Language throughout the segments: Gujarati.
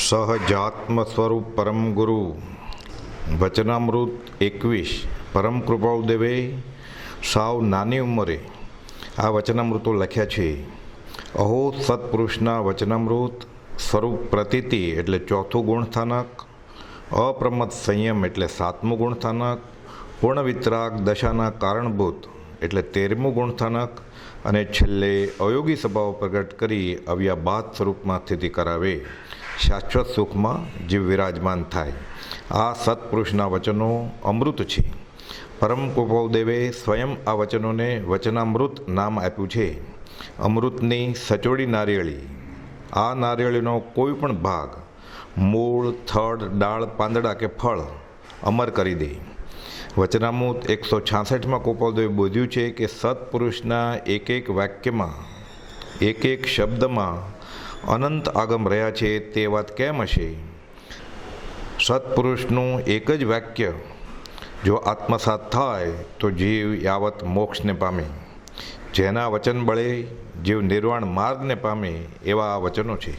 સહજાત્મ સ્વરૂપ પરમ ગુરુ વચનામૃત 21 પરમ કૃપાળુ દેવે સાવ નાની ઉંમરે આ વચનામૃતો લખ્યા છે. અહો સત્પુરુષના વચનામૃત સ્વરૂપ પ્રતીતિ એટલે ચોથું ગુણસ્થાનક, અપ્રમદ સંયમ એટલે સાતમું ગુણસ્થાનક, પૂર્ણ વિતરાગ દશાના કારણભૂત એટલે 13મું ગુણસ્થાનક અને છેલ્લે અયોગી સ્વભાવ પ્રગટ કરી અવ્યાબાદ સ્વરૂપમાં સ્થિતિ કરાવે, શાશ્વત સુખમાં જીવ વિરાજમાન થાય. આ સત્પુરુષના વચનો અમૃત છે. પરમ કૃપાળુ દેવે સ્વયં આ વચનોને વચનામૃત નામ આપ્યું છે. અમૃતની સચોડી નારિયેળી. આ નારિયેળીનો કોઈ પણ ભાગ, મૂળ, થડ, ડાળ, પાંદડા કે ફળ અમર કરી દે. વચનામૃત 166માં કૃપાળુદેવે બોધ્યું છે કે સત્પુરુષના એક એક વાક્યમાં, એક એક શબ્દમાં અનંત આગમ રહ્યા છે. તે વાત કેમ હશે? સત્પુરુષનું એક જ વાક્ય જો આત્મસાત થાય તો જીવ યાવત મોક્ષને પામે. જેના વચન બળે જીવ નિર્વાણ માર્ગને પામે એવા આ વચનો છે.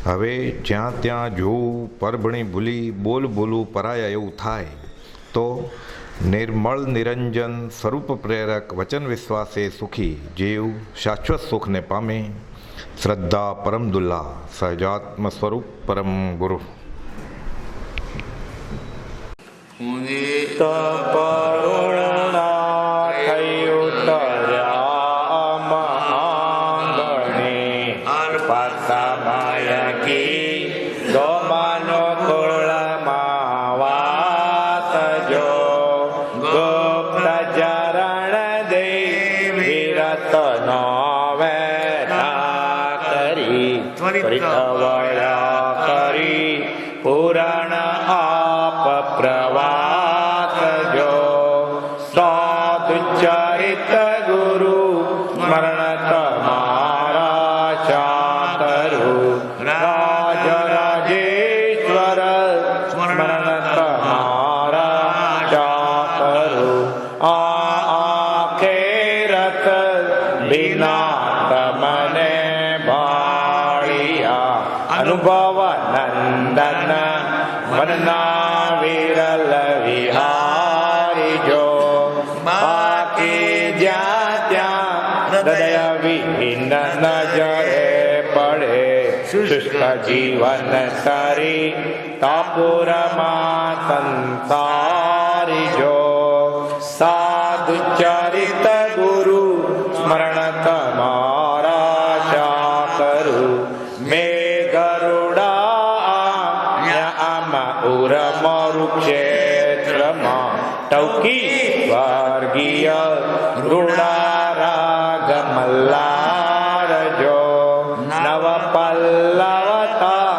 હવે જ્યાં ત્યાં જોવું, પરભણી ભૂલી બોલ બોલું પરાયા એવું થાય તો નિર્મળ નિરંજન સ્વરૂપ પ્રેરક વચન વિશ્વાસે સુખી જીવ શાશ્વત સુખને પામે. શ્રદ્ધા પરમ દુલ્લા સહજાત્મ સ્વરૂપ પરમ ગુરુ. પુરાણ આપ પ્રવાસ જો સાધુચરિત ગુરુ સ્મરણ તમારા ચાતરુ રાજ રાજેશ્વર સ્મરણ તમારા ચાતરુ આખે રથ વિના તમને ભાળિયા અનુભવ નંદન વનના વિરલ વિહારી જો બાકી જ્યાં ત્યાં હૃદય વિહીન નજરે પડે શુષ્ક જીવન સરી તાપુરમાં સંસારી જો સાધુ ચરિત ગુરુ સ્મરણ તમારા શા કરું મેં ક્ષેત્રમાં ટૌકી વર્ગીય રૂડારાગ મલ્લાર જો નવ પલ્લવતા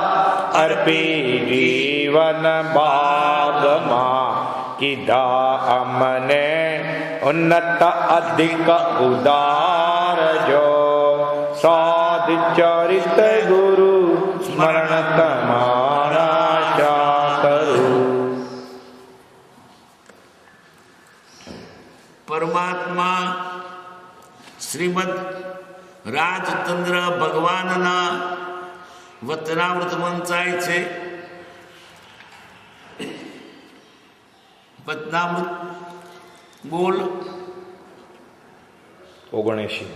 અર્પી જીવન બાગમાં કીધા અમને ઉન્નત અધિક ઉદાર જો સાધ ચરિત ગુરુ સ્મરણ તમારા શા કરું. પરમાત્મા શ્રીમદ રાજચંદ્ર ભગવાનના વચનામૃત વંચાય છે. વચનામૃત બોલ 79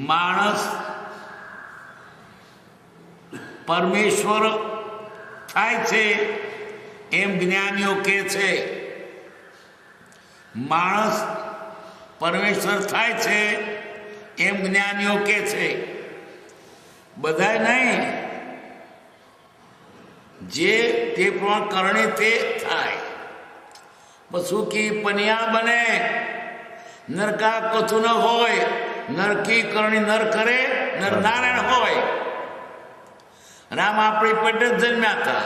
માણસ પરમેશ્વર થાય છે એમ જ્ઞાનીઓ કહે છે. માણસ પરમેશ્વર થાય છે એમ જ્ઞાનીઓ કહે છે. બધાય નહીં, જે તે પ્રમાણે કરણે તે થાય. પશુકી પનિયા બને, નરકા કથું ન હોય, નરકી કરણી નર કરે, નર નારાયણ હોય. રામ આપણી પેટે જ જન્મ્યા હતા,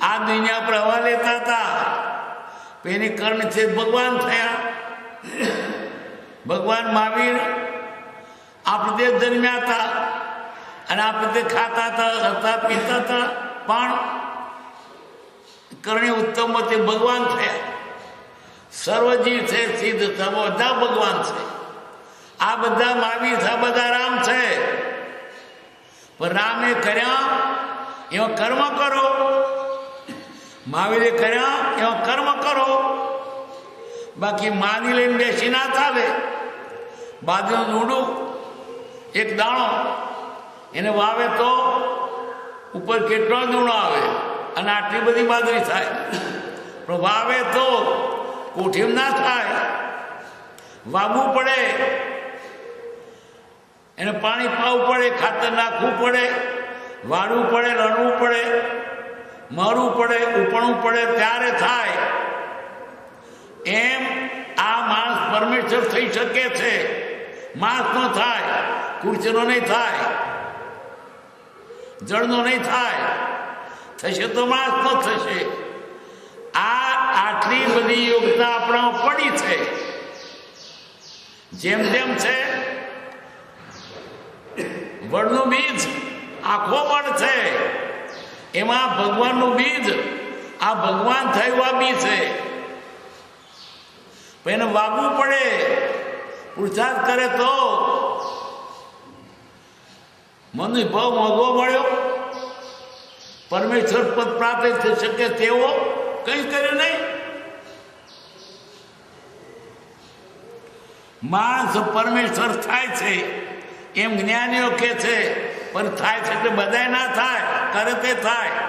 આ દુનિયા પર હવા લેતા હતા. એની કર્ણ છે ભગવાન થયા. ભગવાન મહાવીર આપણે તે જન્મ્યા હતા અને આપણે તે ખાતા હતા, પીતા હતા, પણ કરણી ઉત્તમ તે ભગવાન થયા. સર્વજીવ છે, સિદ્ધ છે, બધા ભગવાન છે. આ બધા મહાવીર છે, આ બધા રામ છે. પણ રામે કર્યા એવા કર્મ કરો, મહાવીરે કર્યા એવા કર્મ કરો. બાકી માની લઈને બેસી ના ચાલે. બાજુનું ડૂંડું એક દાણો એને વાવે તો ઉપર કેટલો દૂણો આવે અને આટલી બધી બાજરી થાય. પણ વાવે તો કોઠીમ ના થાય. વાવવું પડે, એને પાણી પાવું પડે, ખાતર નાખવું પડે, વાળવું પડે, લણવું પડે, મરવું પડે, ઉપણવું પડે, ત્યારે થાય. એમ આ માણસ પરમેશ્વર થઈ શકે છે. માણસ નો થાય, ખુરશીનો નહીં થાય, જળનો નહીં થાય. થશે તો માણસ નો થશે. આટલી બધી યોગ્યતા આપણામાં પડી છે. જેમ જેમ છે વડનું બીજ આખો વડ છે, એમાં ભગવાનનું બીજ, આ ભગવાન થયું આ બી છે. એને વાવવું પડે, પુરુષાર્થ કરે તો. મને ભાવ મોંઘો મળ્યો, પરમેશ્વર પદ પ્રાપ્ત થઈ શકે તેવો કઈ કર્યું નહીં. માણસ પરમેશ્વર થાય છે એમ જ્ઞાનીઓ કે છે, પણ થાય છે એટલે બધાય ના થાય, કરે તે થાય.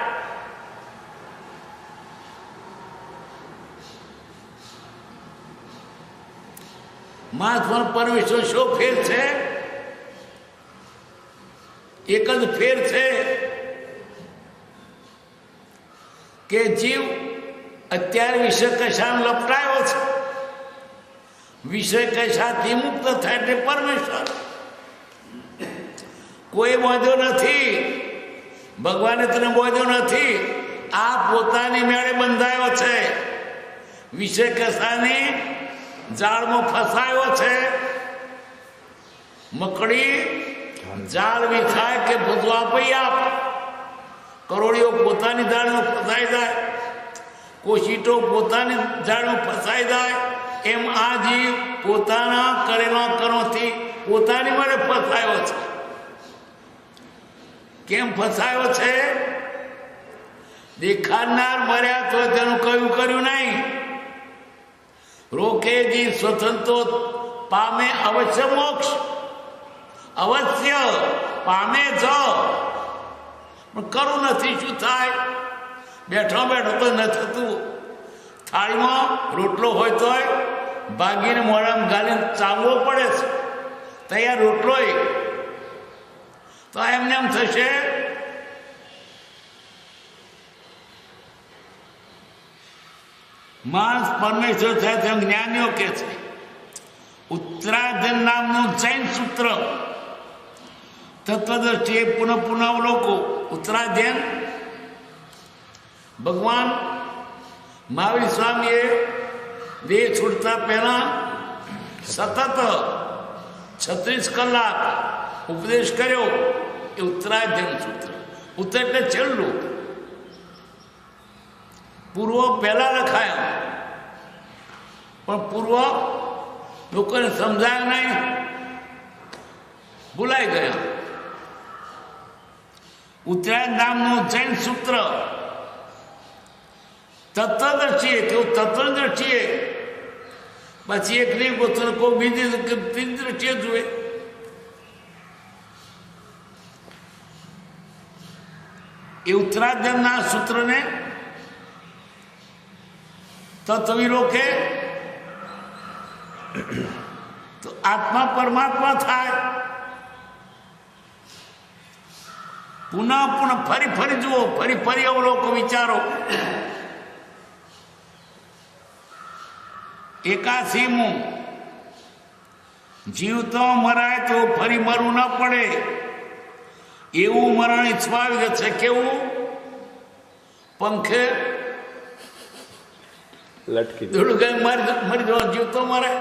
માણસ પણ પરમેશ્વર શો ફેર છે? એક જ ફેર છે કે જીવ અત્યારે વિષય કશામાં લપટાયો છે. વિષય કશાથી મુક્ત થાય એટલે પરમેશ્વર. કોઈ બોધ્યો નથી, ભગવાને તને બોધ્યો નથી. આ પોતાની મેળે બંધાયો છે. વિષય કશાની જાળમાં ફસાયો છે. મકડી જાળ વિછાય કે ભૂતવા પૈ આપ. કરોડીઓ પોતાની જાળમાં ફસાઈ જાય, કોશીટો પોતાની જાળમાં ફસાઈ જાય. એમ આ જીવ પોતાના કરેલા કર્મથી પોતાની વડે ફસાયો છે. કેમ ફસાયો છે? દેખાડનાર મર્યા તો તેનું કયું કર્યું નહીં. રોકે જીવ સ્વતંત્ર પામે અવશ્ય મોક્ષ, અવશ્ય પામે જ. પણ કરવું નથી. શું થાય? બેઠો બેઠો તો ન થતું. થાળીમાં રોટલો હોય તોય ભાગીને મોઢામાં ગાલીને ચાવવો પડે છે. તૈયાર રોટલો તો એમને એમ થશે. માણસ પરમેશ્વર થાય તેમ જ્ઞાનીઓ કે છે. ઉત્તરાધન નામનું જૈન સૂત્ર તત્વદ્રષ્ટિએ પુનઃ પુનઃ લોકો. ઉત્તરાધ્યન ભગવાન મહાવીર સ્વામીએ દેહ છૂટતા પહેલા સતત 36 કલાક ઉપદેશ કર્યો. એ ઉત્તરાધ્યન સૂત્ર. ઉત્તર એટલે છેલ્લું. પૂર્વ પહેલા લખાયા, પણ પૂર્વ લોકોને સમજાય નહીં, ભૂલાઈ ગયા. ઉત્તરાયણ નામનું જૈન સૂત્ર તત્વદર્શીએ કેવું તત્વદર્શીએ પછી એક નહીં પોતાને કોઈ બીજી દ્રષ્ટિએ જુએ. એ ઉત્તરાધ્યનના સૂત્રને તત્વીરો કે તો આત્મા પરમાત્મા થાય. પુનઃ પુનઃ ફરી ફરી જુઓ, ફરી ફરી અવલોકો વિચારો. 81મું જીવતો મરાય તો ફરી મરવું ન પડે એવું મરણ ઈચ્છવા છે. કેવું? પંખે લટકી દોડું ગઈ મરી જવા. જીવતો મરાય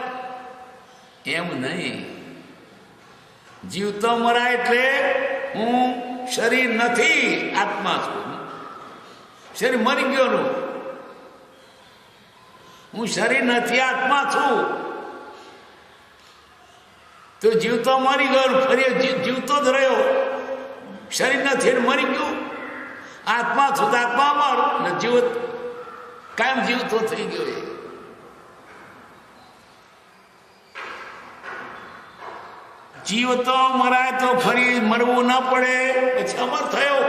એમ નહીં. જીવતો મરાય એટલે હું શરીર નથી, આત્મા છું. શરીર મરી ગયેલું. હું શરીર નથી, આત્મા છું. તો જીવતો મરી ગયો, ફરી જીવતો જ રહ્યો. શરીર નથી મરી ગયું. આત્મા છું તો આત્મા અમર ને જીવ કાયમ જીવતો થઈ ગયો. જીવતો મરાય તો ફરી મરવું ન પડે, પછી અમર થયો,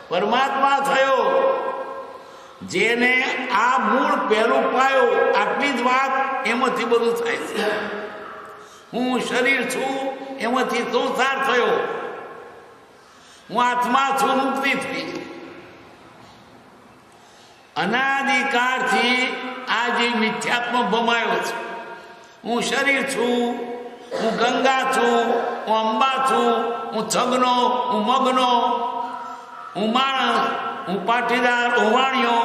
પરમાત્મા થયો. જેને આ મૂળ પહેલું પાયો, આટલી જ વાત, એમાંથી બધું થાય છે. હું શરીર છું એમાંથી સંસાર થયો, હું આત્મા છું, મુક્તિ થઈ. અનાદિકાળથી આ જે મિથ્યાત્મ ભમાયો છે, હું શરીર છું, હું ગંગા છું, હું અંબા છું, હું છગનો, હું મગનો, હું માણસ, હું પાટીદાર, હું વાણિયો,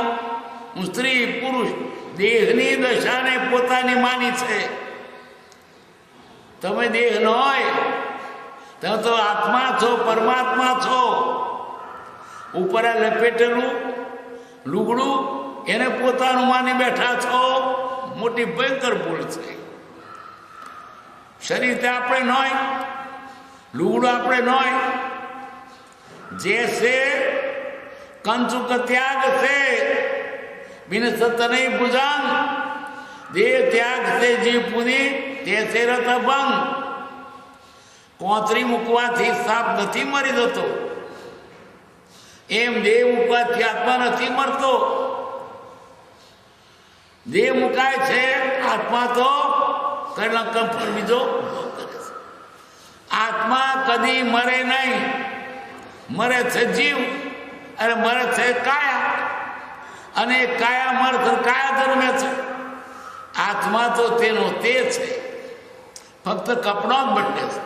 હું સ્ત્રી પુરુષ, દેહની દશાને પોતાની માની છે. તમે દેહ ન હોય, તમે તો આત્મા છો, પરમાત્મા છો. ઉપર આ લપેટેલું લુગડું એને પોતાનું માની બેઠા છો. મોટી ભયંકર ભૂલ છે. શરીર તે આપણે ન હોય, લુગડું આપણે ન હોય. जैसे कंचुक त्याग से बिन सत नहीं भुजंग, देह त्याग से जीव पुनी तैसे रत भंग. कोतरी મૂકવાથી સાપ નથી મરી જતો, એમ દેહ મૂકવાથી આત્મા નથી મરતો. દેહ મુકાય છે, આત્મા તો કરેલા કંફર બીજો કરે છે. આત્મા કદી મરે નહીં. મરે છે જીવ અને મરે છે કાયા, અને કાયા મરે કાયા ધર્મે છે. આત્મા તો તેનો તે છે, ફક્ત કપડો જ બદલે છે.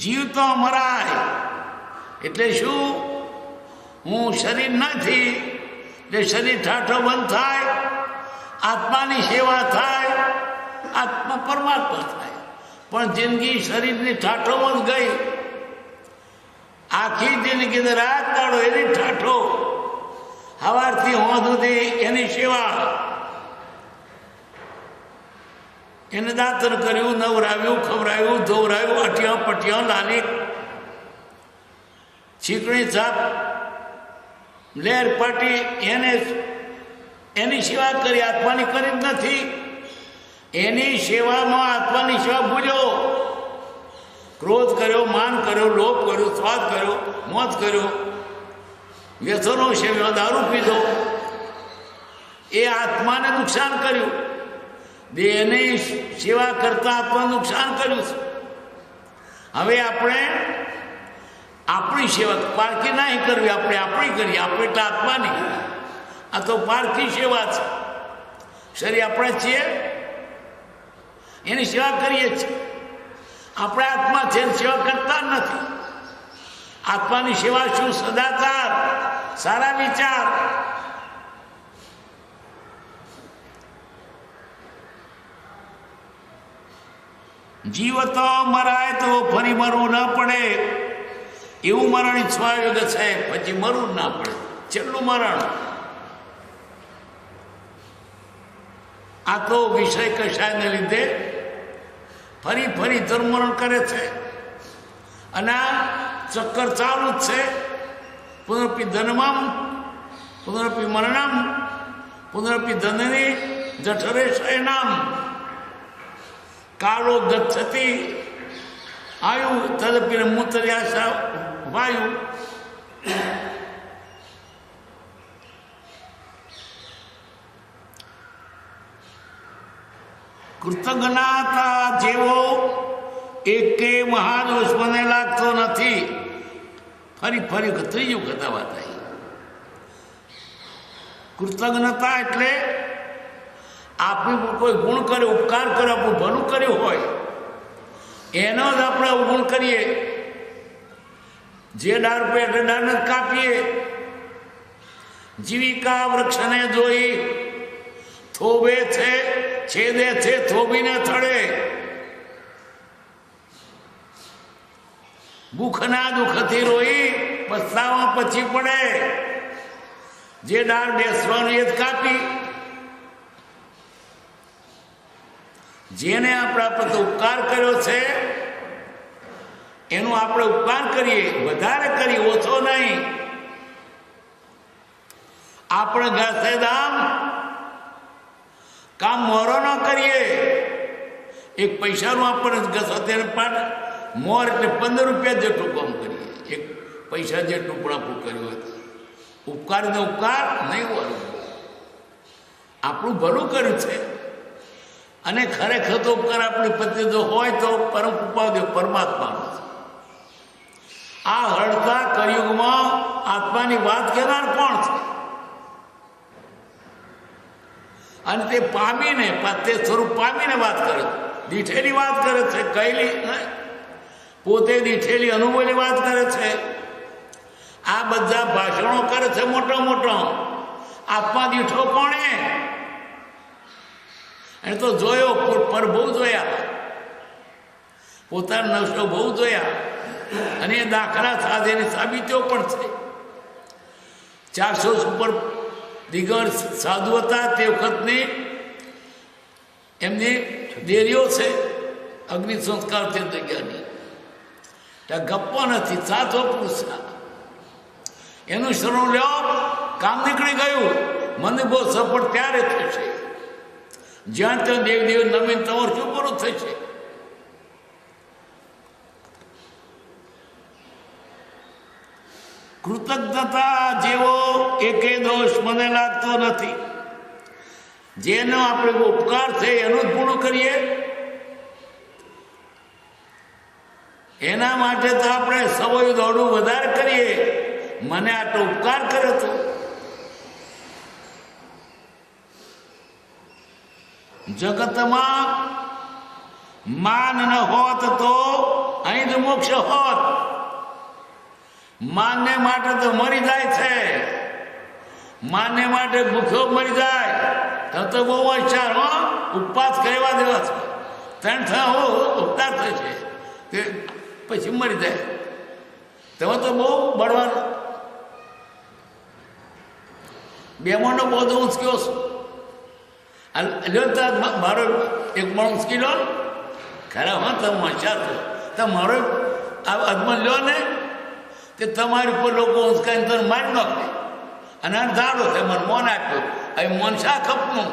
જીવ તો મરાય એટલે શું? હું શરીર નથી એટલે શરીર ઠાઠો બંધ થાય, આત્માની સેવા થાય, આત્મા પરમાત્મા થાય. પણ જિંદગી શરીરની ઠાઠોમાં જ ગઈ. આખી જિંદગી રાત દાડો એની ઠાઠો, સવારથી હોંધ સુધી એની સેવા. એને દાંતર કર્યું, નવરાવ્યું, ખવરાવ્યું, ધોવરાવ્યું, અઠિયા પઠિયા લાલી છીકણી છાપ લેર પાટી, એને એની સેવા કરી, આત્માની કરી જ નથી. એની સેવામાં આત્માની સેવા ભૂલ્યો. ક્રોધ કર્યો, માન કર્યો, લોભ કર્યો, સ્વાદ કર્યો, મોત કર્યો, વ્યસનો સેવ્યો, દારૂ પીધો. એ આત્માને નુકસાન કર્યું. દેહની સેવા કરતા આત્મા નુકસાન કર્યું છે. હવે આપણે આપણી સેવા પારકી નહીં કરવી, આપણે આપણી કરીએ. આપણે એટલે આત્માની. આ તો પારકી સેવા છે. શરીર આપણે છીએ, એની સેવા કરીએ છીએ. આપણે આત્મા છે, સેવા કરતા નથી. આત્માની સેવા શું? સદાચાર, સારા વિચાર. જીવતો મરાય તો ફરી મરવું ન પડે, એવું મરણ ઈચ્છવાયું છે. પછી મરવું ના પડે, છેલ્લું મરણ. આ તો વિષય કશાયને લીધે ફરી ફરી ધર્મરણ કરે છે, અને આ ચક્કર ચાલુ જ છે. પુનરપી ધનમમ પુનરપી મરણમ પુનરપી ધનની જઠરે શયનમ. કાળો ગચ્છતિ આયુ તદપી મૂત્ર્યાસા વાયુ. કૃતજ્ઞતા જેવો એકે મહાદોષ મને લાગતો નથી. ફરી ફરી ત્રીજું કથા વાત આવી. કૃતજ્ઞતા એટલે આપણે કોઈ ગુણ કર્યો, ઉપકાર કર્યો, આપણું ભલું કર્યું હોય એનો જ આપણે અવગુણ કરીએ. જે ડાળ પે એટલે ડાળ કાપીએ. જીવિકા વૃક્ષને જોઈ થોભે છે, છેદે છે, થોભીને થડે. ભૂખના દુઃખથી રોઈ પસ્તાવા પછી પડે. જે ડાળ બેસવાનું એ જ કાપી. જેને આપણા પર ઉપકાર કર્યો છે એનો આપણે ઉપકાર કરીએ, વધારે કરીએ, ઓછો નહીં. આપણે ઘસે દામ કામ મોરો ન કરીએ. એક પૈસાનું આપણને ઘસો તેને પાઠ મોર એટલે 15 રૂપિયા જેટલું કામ કરીએ. એક પૈસા જેટલું પણ આપણું કર્યું હોય ઉપકાર ને ઉપકાર નહીં હોય. આપણું ભલું કર્યું છે અને ખરેખર તો ઉપકાર આપણી પ્રત્યે જો હોય તો પરમ કૃપાદેવ પરમાત્માનો છે. આ હળતા કળિયુગમાં આત્માની વાત કહેનાર કોણ છે? અને તે પામીને તે સ્વરૂપ પામીને વાત કરે છે, દીઠેલી વાત કરે છે, કહેલી પોતે દીઠેલી અનુભવેલી વાત કરે છે. આ બધા ભાષણો કરે છે મોટો મોટો. આત્મા દીઠો કોણે? એને તો જોયો પર બહુ જોયા, પોતાના નશો બહુ જોયા અને એ દાખલા સાથે એની સાબિતીઓ પણ છે. 400 ઉપર દિગર સાધુ હતા તે વખતની એમની દેરીઓ છે અગ્નિ સંસ્કાર છે જગ્યાની. ત્યાં ગપ્પો નથી, સાચો પુરુષ. એનું શરણ લ્યો, કામ નીકળી ગયું. મને બહુ સફળ ત્યારે થશે જ્યાં ત્યાં દેવ દેવ નવીન તમારું શું પૂરું થશે? કૃતજ્ઞતા જેવો એકે દોષ મને લાગતો નથી. જેનો આપણે ઉપકાર છે એનું જ પૂરું કરીએ. એના માટે તો આપણે સવયું દોડું વધારે કરીએ. મને આટલો ઉપકાર કર્યો હતો. જગતમાં માન ન હોત તો અહીં જ મોક્ષ હોત. માનને માટે તો મરી જાય છે. માનને માટે ભૂખ્યો મરી જાય તો બહુ વિચાર હો ઉપવાસ કરવા દેવા છે. 3 થયા ઉપકાર થશે તે પછી મરી જાય. તમે તો બહુ બળવાનું. બેમાનો બધો ઉંચક્યો છું. મારો એક મણ ઉંચકી લો ખરા. હા તમે હોશિયાર છો. તો મારો આ અદમન લો ને તે તમારી ઉપર લોકો ઉંચકાઈને તમે મારી નાખે અને ધારો છે મને મોન આપ્યું. હવે મોન શા ખપનું?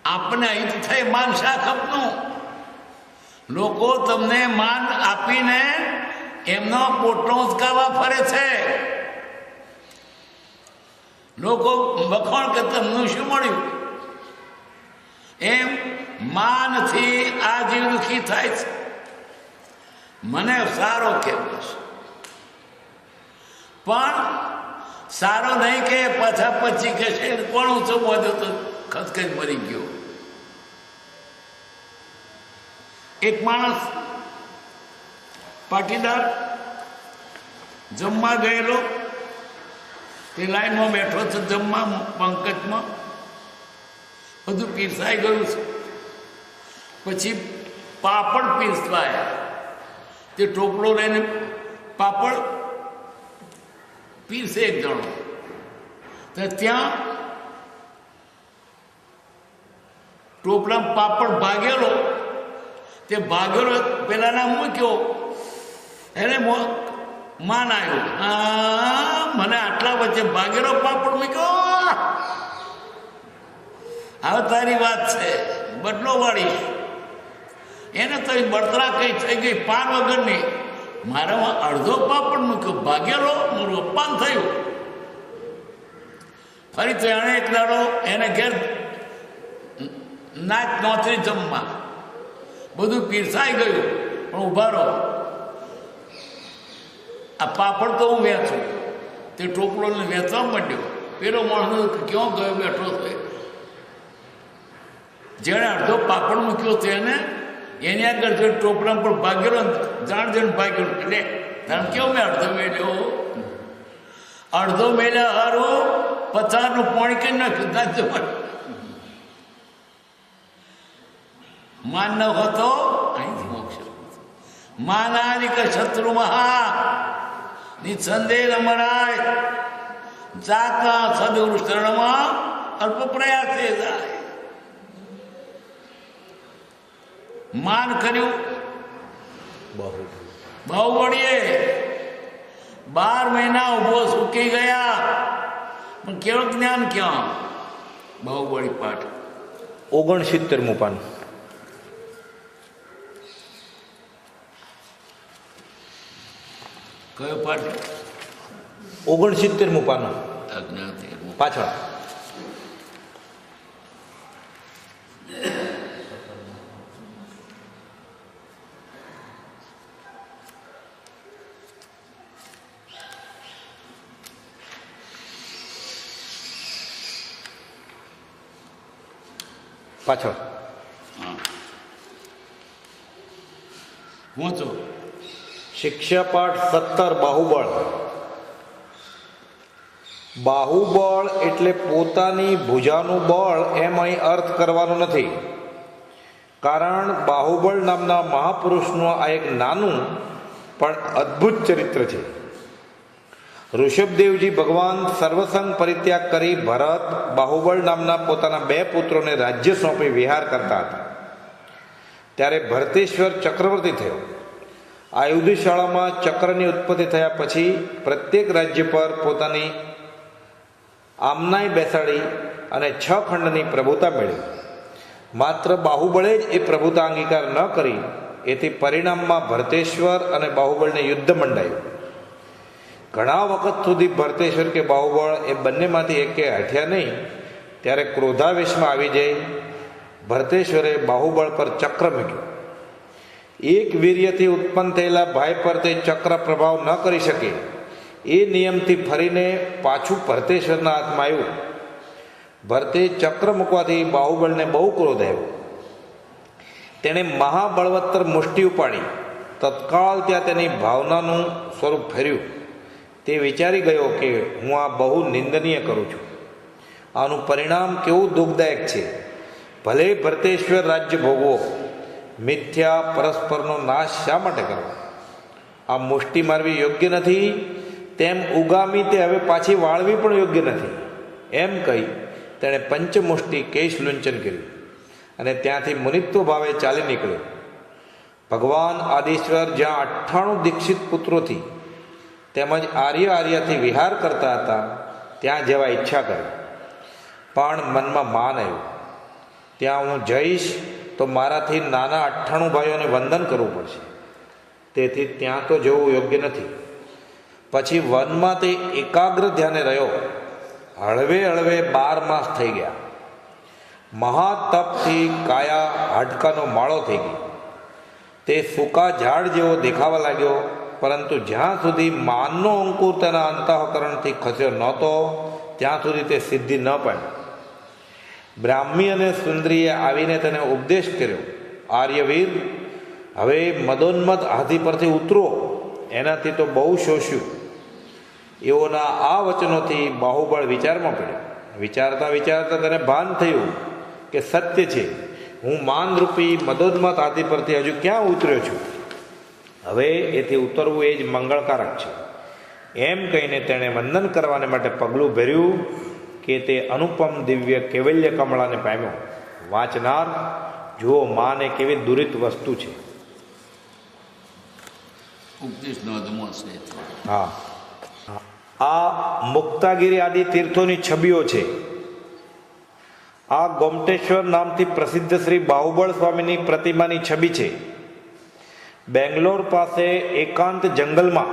આપણે અહીં થઈ માન શા ખપનું? લોકો તમને માન આપીને એમનો પોટલો ઉંચકાવા ફરે છે. લોકો વખોણ કે તમને શું મળ્યું એમ માનથી આ જીવ દુઃખી થાય છે. મને સારો કહેવો છે પણ સારો નહીં કે પાછા પછી કહેશે કોણ ઊંચો બોધ્યો તો ખસખસ મરી ગયો. એક માણસ પાટીદાર જમવા ગયેલો, તે લાઈનમાં બેઠો છે જમવા પંકજમાં. બધું પીરસાઈ ગયું છે. પછી પાપડ પીરસવાયા. તે ટોપલો લઈને પાપડ પીરસે એક જણો. તો ત્યાં ટોપલામાં પાપડ ભાગેલો. તે ભાગેલો પેલાના મૂક્યો એને માન આવ્યું. મને આટલા વચ્ચે ભાગેલો પાપડ મૂક્યો. હવે તારી વાત છે બદલો વાળી. એને તો બળતરા કઈ થઈ ગઈ પાન વગરની. મારામાં અડધો પાપડ મૂક્યો, ભાગેલો, મારું અપમાન થયું. ફરી તો એણે એક દાડો એને ઘેર નાચ નોતરી જમવા. બધું પીરસાઈ ગયું પણ ઉભા રહો, આ પાપડ તો હું વેચું. તે ટોપલોને વેચવા માંડ્યો. પેલો માણસ ક્યાં ગયો બેઠો છે. જેણે અડધો પાપડ મૂક્યો તેને એની આગળ જો ટોપલા પર ભાગેલો જાણ જણ ભાગેલો. એટલે તમે કેવો મેં અડધો મેળ્યો? અડધો મેળ્યા હારું 50નું પાણી કઈ નાખ્યું. માન ન હોતો અહીંથી મોક્ષ. માનાદિક શત્રુ મહા નિસંદેહ મળાય. જાતા સદગુરુ શરણમાં અલ્પ પ્રયાસે જાય. માન કર્યું બાહુબળીએ 12 મહિના ઉભો સૂકી ગયા, પણ કેવું જ્ઞાન ક્યાં? બાહુબળી પાઠ 69મું પાન. કયો પાઠ? 69મું પાન અજ્ઞાતિ. પાછળ. પાછળ વાંચો. શિક્ષાપાઠ 17 બાહુબળ. બાહુબળ એટલે પોતાની ભુજાનું બળ એમ અહીં અર્થ કરવાનો નથી, કારણ બાહુબળ નામના મહાપુરુષનું આ એક નાનું પણ અદ્ભુત ચરિત્ર છે. ઋષભદેવજી ભગવાન સર્વસંગ પરિત્યાગ કરી ભરત બાહુબળ નામના પોતાના 2 પુત્રોને રાજ્ય સોંપી વિહાર કરતા હતા. ત્યારે ભરતેશ્વર ચક્રવર્તી થયો. આયુધ શાળામાં ચક્રની ઉત્પત્તિ થયા પછી પ્રત્યેક રાજ્ય પર પોતાની આમનાઈ બેસાડી અને 6 ખંડની પ્રભુતા મેળવી. માત્ર બાહુબળે જ એ પ્રભુતા અંગીકાર ન કરી, એથી પરિણામમાં ભરતેશ્વર અને બાહુબળને યુદ્ધ મંડાયું. ઘણા વખત સુધી ભરતેશ્વર કે બાહુબળ એ બંનેમાંથી એકે હઠ્યા નહીં. ત્યારે ક્રોધાવેશમાં આવી જઈ ભરતેશ્વરે બાહુબળ પર ચક્ર મૂક્યું. એક વીર્યથી ઉત્પન્ન થયેલા ભાઈ પર તે ચક્ર પ્રભાવ ન કરી શકે, એ નિયમથી ફરીને પાછું ભરતેશ્વરના હાથમાં આવ્યું. ભરતે ચક્ર મૂકવાથી બાહુબળને બહુ ક્રોધ આવ્યો. તેણે મહાબળવત્તર મુષ્ટિ ઉપાડી તત્કાળ ત્યાં તેની ભાવનાનું સ્વરૂપ ફેર્યું. તે વિચારી ગયો કે હું આ બહુ નિંદનીય કરું છું. આનું પરિણામ કેવું દુઃખદાયક છે. ભલે ભરતેશ્વર રાજ્ય ભોગવો, મિથ્યા પરસ્પરનો નાશ શા માટે કરવો? આ મુષ્ટિ મારવી યોગ્ય નથી, તેમ ઉગામી તે હવે પાછી વાળવી પણ યોગ્ય નથી. એમ કહી તેણે પંચમુષ્ટિ કેશ લુંચન કર્યું અને ત્યાંથી મુનિત્વ ભાવે ચાલી નીકળ્યો. ભગવાન આદિશ્વર જ્યાં 98 દીક્ષિત પુત્રોથી તેમજ આર્યથી વિહાર કરતા હતા, ત્યાં જવા ઈચ્છા કરી, પણ મનમાં માન આવ્યું. ત્યાં હું જઈશ તો મારાથી નાના 98 ભાઈઓને વંદન કરવું પડશે, તેથી ત્યાં તો જવું યોગ્ય નથી. પછી વનમાં તે એકાગ્ર ધ્યાને રહ્યો. હળવે હળવે 12 માસ થઈ ગયા. મહાતપથી કાયા હાડકાનો માળો થઈ ગઈ. તે સૂકા ઝાડ જેવો દેખાવા લાગ્યો, પરંતુ જ્યાં સુધી માનનો અંકુર તેના અંતઃકરણથી ખસ્યો નહોતો, ત્યાં સુધી તે સિદ્ધિ ન પામી. બ્રાહ્મી અને સુંદરીએ આવીને તેને ઉપદેશ કર્યો, આર્યવીર, હવે મદોન્મત હાથી પરથી ઉતરો, એનાથી તો બહુ શોષ્યું. એઓના આ વચનોથી બાહુબળ વિચારમાં પડ્યો. વિચારતા વિચારતા તેને ભાન થયું કે સત્ય છે, હું માનરૂપી મદોન્મત હાથી પરથી હજુ ક્યાં ઉતર્યો છું. હવે એથી ઉતરવું એ જ મંગળકારક છે. એમ કહીને તેણે વંદન કરવાને માટે પગલું ભર્યું કે તે અનુપમ દિવ્ય કૈવલ્ય કમળાને પામ્યો. વાંચનાર, જુઓ માને કેવી દુરિત વસ્તુ છે. હા, આ મુક્તાગીરી આદિ તીર્થોની છબીઓ છે. આ ગોમટેશ્વર નામથી પ્રસિદ્ધ શ્રી બાહુબળ સ્વામીની પ્રતિમાની છબી છે. બેંગ્લોર પાસે એકાંત જંગલમાં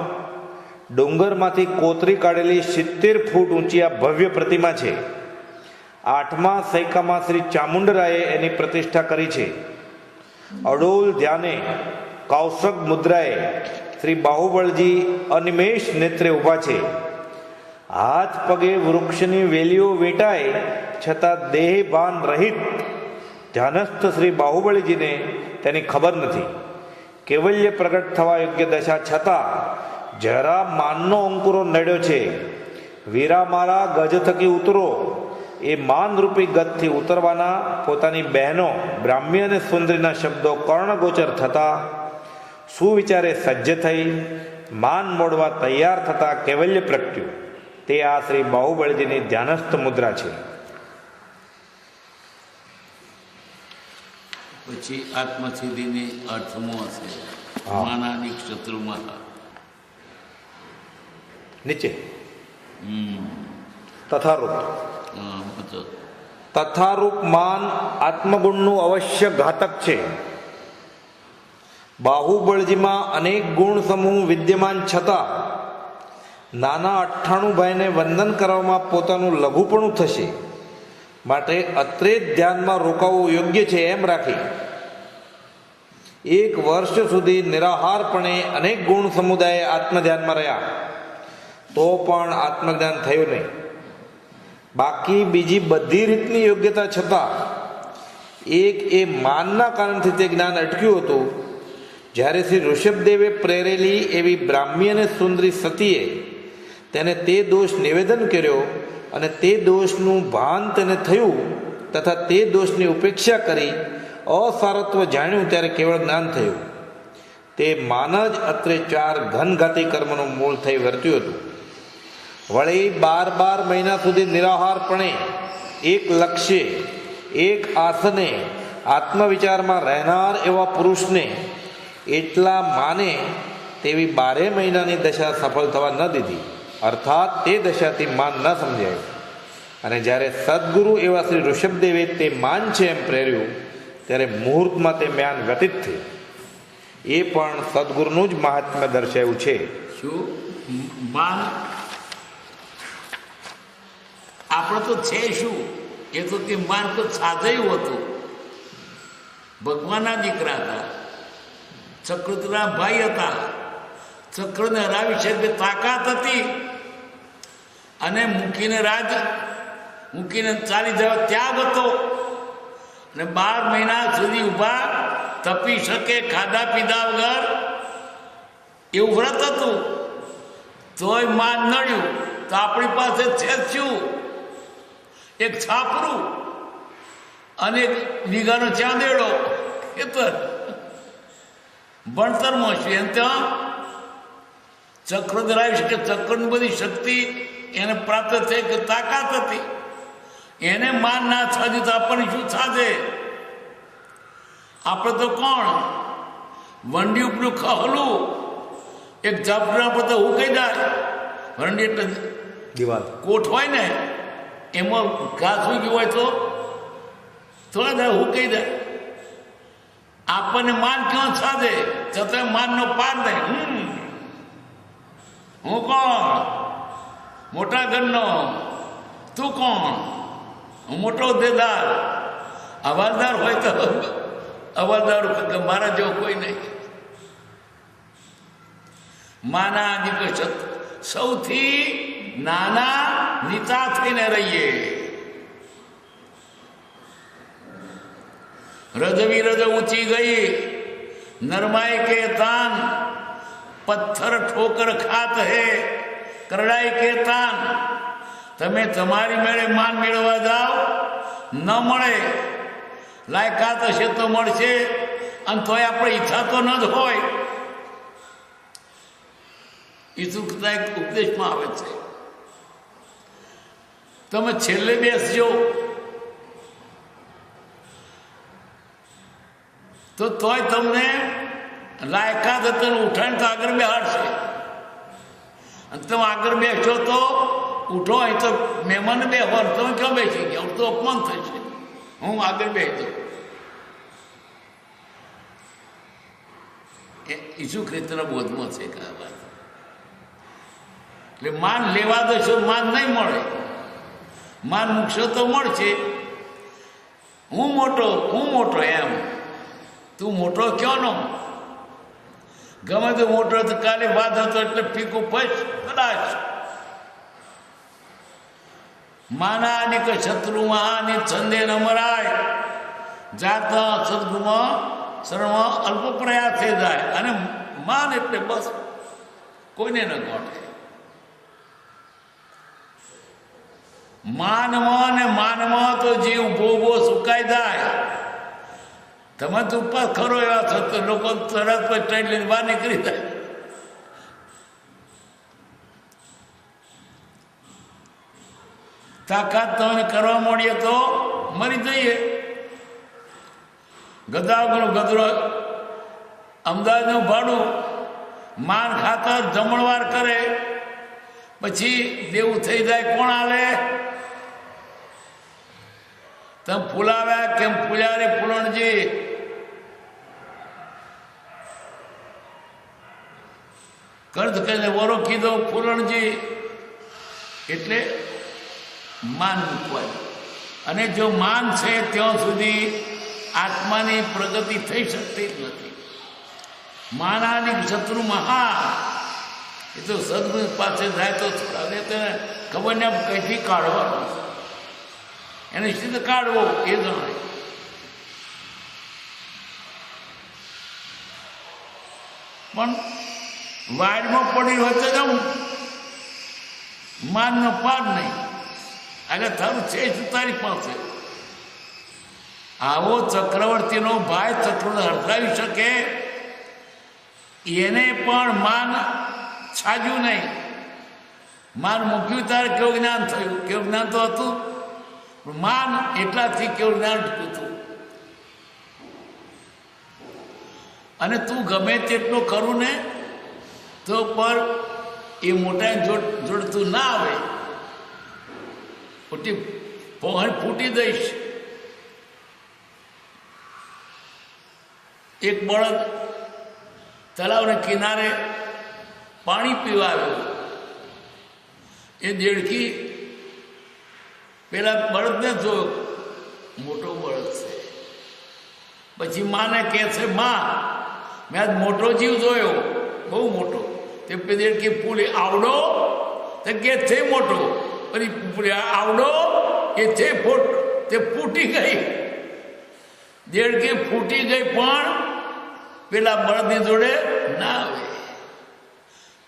ડુંગરમાંથી કોતરી કાઢેલી 70 ફૂટ ઊંચી આ ભવ્ય પ્રતિમા છે. 8મા સૈકામાં શ્રી ચામુંડરાયે એની પ્રતિષ્ઠા કરી છે. અડોલ ધ્યાને કૌશક મુદ્રાએ શ્રી બાહુબળજી અનિમેષ નેત્રે ઊભા છે. હાથ પગે વૃક્ષની વેલીઓ વેટાય છતાં દેહભાન રહિત ધ્યાનસ્થ શ્રી બાહુબળીજીને તેની ખબર નથી. કૈવલ્ય પ્રગટ થવા યોગ્ય દશા છતાં જરા માનનો અંકુરો નડ્યો છે. વીરા મારા ગજ થકી ઉતરો, એ માનરૂપી ગજથી ઉતરવાના પોતાની બહેનો બ્રાહ્મી અને સુંદરીના શબ્દો કર્ણગોચર થતા સુવિચારે સજ્જ થઈ માન મોડવા તૈયાર થતા કૈવલ્ય પ્રગટ્યું. તે આ શ્રી બાહુબળજીની ધ્યાનસ્થ મુદ્રા છે. પછી આત્મસિદ્ધિની અર્થમાં હશે માનાદિક શત્રુમાં નીચે તથારૂપ. મતલબ તથારૂપ માન આત્મગુણનું અવશ્ય ઘાતક છે. બાહુબળજીમાં અનેક ગુણ સમૂહ વિદ્યમાન છતાં નાના 98 ભાઈને વંદન કરવામાં પોતાનું લઘુપણું થશે, માટે અત્રે જ ધ્યાનમાં રોકાવું યોગ્ય છે એમ રાખી 1 વર્ષ સુધી નિરાહારપણે અનેક ગુણ સમુદાય આત્મધ્યાનમાં રહ્યા તો પણ આત્મજ્ઞાન થયું નહીં. બાકી બીજી બધી રીતની યોગ્યતા છતાં એક એ માનના કારણથી તે જ્ઞાન અટક્યું હતું. જ્યારે શ્રી ઋષભદેવે પ્રેરેલી એવી બ્રાહ્મી અને સુંદરી સતીએ તેને તે દોષ નિવેદન કર્યો અને તે દોષનું ભાન તેને થયું તથા તે દોષની ઉપેક્ષા કરી અસારત્વ જાણ્યું ત્યારે કેવળ જ્ઞાન થયું. તે માન જ અત્રે 4 ઘનઘાતી કર્મનું મૂળ થઈ વર્ત્યું હતું. વળી 12 મહિના સુધી નિરાહારપણે એક લક્ષ્ય એક આસને આત્મવિચારમાં રહેનાર એવા પુરુષને એટલા માને તેવી 12 મહિનાની દશા સફળ થવા ન દીધી, અર્થાત તે દશાથી માન ન સમજાયું. અને જ્યારે સદગુરુ એવા શ્રી ઋષભદેવે તે માન છે એમ પ્રેર્યું ત્યારે મુહૂર્તમાં તે જ્ઞાન વ્યતીત થયું. એ પણ સદગુરુનું જ મહાત્મ્ય દર્શાવ્યું છે. શું માન આપણે તો છે શું? એ તો તે માન તો સાધયું હતું. ભગવાનના દીકરા હતા, ચક્રધરના ભાઈ હતા. ચક્રને હરાવી શકે તાકાત હતી અને મૂકીને ચાલી જવા ત્યાગ હતો. અને 12 મહિના સુધી ઊભા તપી શકે ખાધા પીધા વગર એવું વ્રત હતું. તોય માન નડ્યું. તો આપણી પાસે છે શું? એક છાપરું અને એક વીઘાનો ચાંદેડો. ખેતર ભણતરમાં છે એમ ત્યાં ચક્ર ધરાવી શકે. ચક્રની બધી શક્તિ એને પ્રાપ્ત થઈ કે તાકાત હતી. એને માન ના સાધ્યું તો આપણને શું સાધે? આપણે તો કોણ વંડી ઉપરું ખહલું એક ઝાપડા પર તો હું કહી જાય. વંડી એટલે દિવાલ કોઠ હોય ને એમાં ઘાસ ઉગી હોય તો થોડા દાડા હું કહી જાય. આપણને માન ક્યાં સાધે? છતાં માનનો પાર નહીં. હું કોણ? મોટા ઘરનો. તું કોણ? હું મોટો હોદ્દેદાર. હવાલદાર હોય તો હવાલદાર મારા જેવો કોઈ નહીં. માના આદિ સૌથી નાના નીતા થઈને રહીએ. રજવી રજ ઊંચી ગઈ નરમાઈ કે તાન પથ્થર ઠોકર ખાત હે કરડાઈ કે તાન. તમે તમારી મેળે માન મેળવવા જાઓ ન મળે. લાયકાત હશે તો મળશે અને તોય આપણે ઈચ્છા તો ન જ હોય. ઈચ્છુકતા એક ઉપદેશમાં આવે છે. તમે છેલ્લે બેસજો તો તોય તમને લાયકાત હતી ઉઠાણ તો આગળ બેહાડશે. અને તમે આગળ બેસશો તો ઉઠો અહીં તો મહેમાન બેહવાર તમે ક્યાં બેસી ગયા? તો અપમાન થશે. હું આગળ બેસતો. ઈસુ ખ્રિસ્તના બોધમાં છે કે આ વાત. એટલે માન લેવા દશો માન નહીં મળે. માન મૂકશો તો મળશે. હું મોટો એમ. તું મોટો ક્યો નો? ગમે તો મોટો તો કાલે વાત હતો એટલે ફીકું પછ કદાચ. માનાની કે શત્રુ મહાની છંદે ન મરાય. જાતના સદગુમાં શરણમાં અલ્પ પ્રયાસ થઈ જાય. અને માન એટલે બસ કોઈને ન ગોઠે. માનમાં તો જીવ ભોગો સુકાઈ જાય. તમે તો ઉપર ખરો એવા થતો લોકો તરત પર ટ્રેન લઈને બહાર નીકળી જાય. તાકાત તમે કરવા માંડીએ તો મરી જઈએ. ગદરો અમદાવાદનું ભાડું માન ખાતર જમણવાર કરે પછી દેવું થઈ જાય કોણ આલે? તમે ફૂલાવ્યા કેમ ફૂલ્યા રે ફૂલણજી? કર્જ કરીને વરો કીધો ફૂલણજી એટલે માન મૂકવાનું. અને જો માન છે ત્યાં સુધી આત્માની પ્રગતિ થઈ શકતી જ નથી. માનાની શત્રુ મહા એ તો સદગુરુ પાસે જાય તો થોડા તેને ખબર ને કઈથી કાઢવાનો એને સિદ્ધ કાઢવો એ જણાય. પણ વાડમાં પડી હોય તો જવું માનનો પાર નહીં. આગળ તારું છે જ તારી પાસે. આવો ચક્રવર્તીનો ભાઈ ચક્રને હરખાવી શકે એને પણ માન છાજ્યું નહીં. માન મૂક્યું ત્યારે કેવું જ્ઞાન થયું? કેવું જ્ઞાન તો હતું માન એટલાથી કેવું જ્ઞાન હતું. અને તું ગમે તેટલું કરું ને તો પર એ મોટા જોડતું ના આવે. પહોંચ ફૂટી દઈશ. એક બળદ તળાવના કિનારે પાણી પીવા આવ્યો. એ દેડકી પેલા બળદને જોયો, મોટો બળદ છે. પછી માને કહે છે, માં મેં આજ મોટો જીવ જોયો, બહુ મોટો. તે દેડકી પૂરી આવડો તે કે છે મોટો. પછી પૂરી આવડો એ છે તે ફૂટી ગઈ. દેડકી ફૂટી ગઈ પણ પેલા બળદની જોડે ના આવે.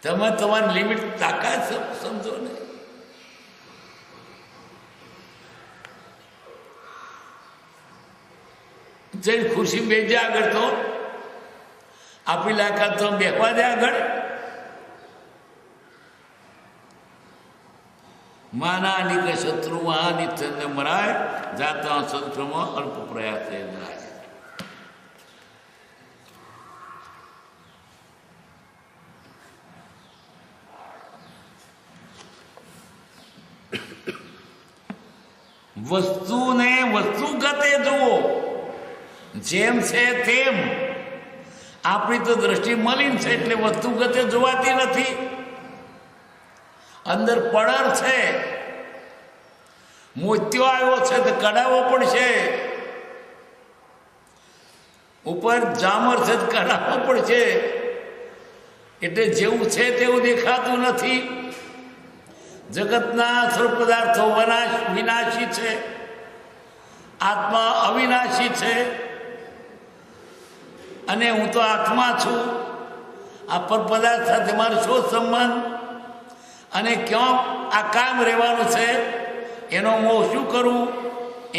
તમે તમારી લિમિટ તાકાત સમજો ને. જઈને ખુશી બેસજે આગળ. તો આપી લાયકાત તો બેસવા દે આગળ. માનાની કે શત્રુ મહાનિત્ય મરાય જાતા શત્રુમાં અલ્પ પ્રયાસ જાય. વસ્તુને વસ્તુગતે જુઓ, જેમ છે તેમ. આપણી તો દ્રષ્ટિ મલિન છે એટલે વસ્તુગતે જોવાતી નથી. અંદર પડર છે, મોતિયો આવ્યો છે તો કઢાવવો પડશે. ઉપર જામર છે તો કઢાવવો પડશે. એટલે જેવું છે તેવું દેખાતું નથી. જગતના સર્વ પદાર્થો વિનાશી છે, આત્મા અવિનાશી છે. અને હું તો આત્મા છું. આ પર પદાર્થ સાથે મારો શો સંબંધ? અને ક્યાં આ કામ રહેવાનું છે એનો હું શું કરું?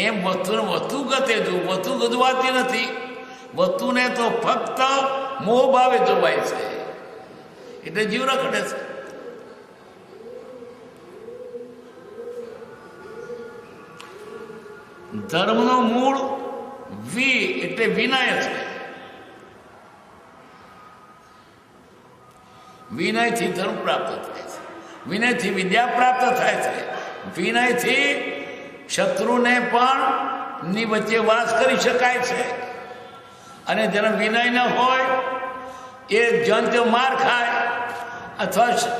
એમ વસ્તુ ગતે જોવું. વસ્તુ ગજવાતી નથી. વસ્તુને તો ફક્ત મોહ ભાવે જોવાય છે એટલે જીવ રખડે છે. ધર્મનો મૂળ એટલે વિનય છે. વિનયથી ધર્મ પ્રાપ્ત થાય છે. વિનયથી વિદ્યા પ્રાપ્ત થાય છે. વિનયથી શત્રુને પણ ની વચ્ચે વાસ કરી શકાય છે. અને જેનો વિનય ન હોય એ જંત માર ખાય અથવા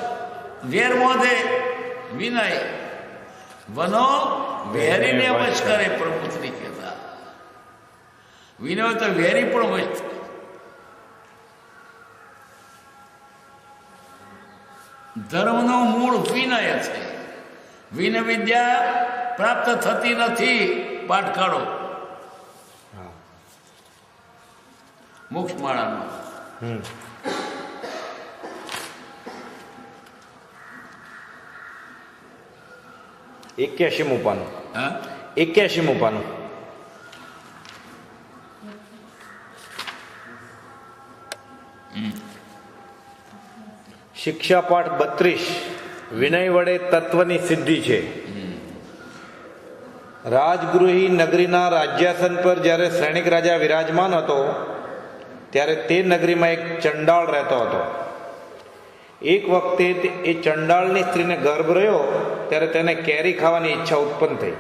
વેર મોદે. વિનય વનો વેરીને વશ કરે પ્રભુત્રી કહેતા. વિનય તો વેરી પણ વશ થાય. ધર્મનો મૂળ વિનય છે. વિનય વિદ્યા પ્રાપ્ત થતી નથી. પાઠ કાઢો મોક્ષમાળામાં. 81મું પાનું. હા 81મું પાનું. શિક્ષા પાઠ 32. વિનય વડે તત્વની સિદ્ધિ છે. રાજગૃહી નગરીના રાજ્યાસન પર જ્યારે શ્રેણિક રાજા વિરાજમાન હતો ત્યારે તે નગરીમાં એક ચંડાળ રહેતો હતો. એક વખતે એ ચંડાળની સ્ત્રીને ગર્ભ રહ્યો ત્યારે તેને કેરી ખાવાની ઈચ્છા ઉત્પન્ન થઈ.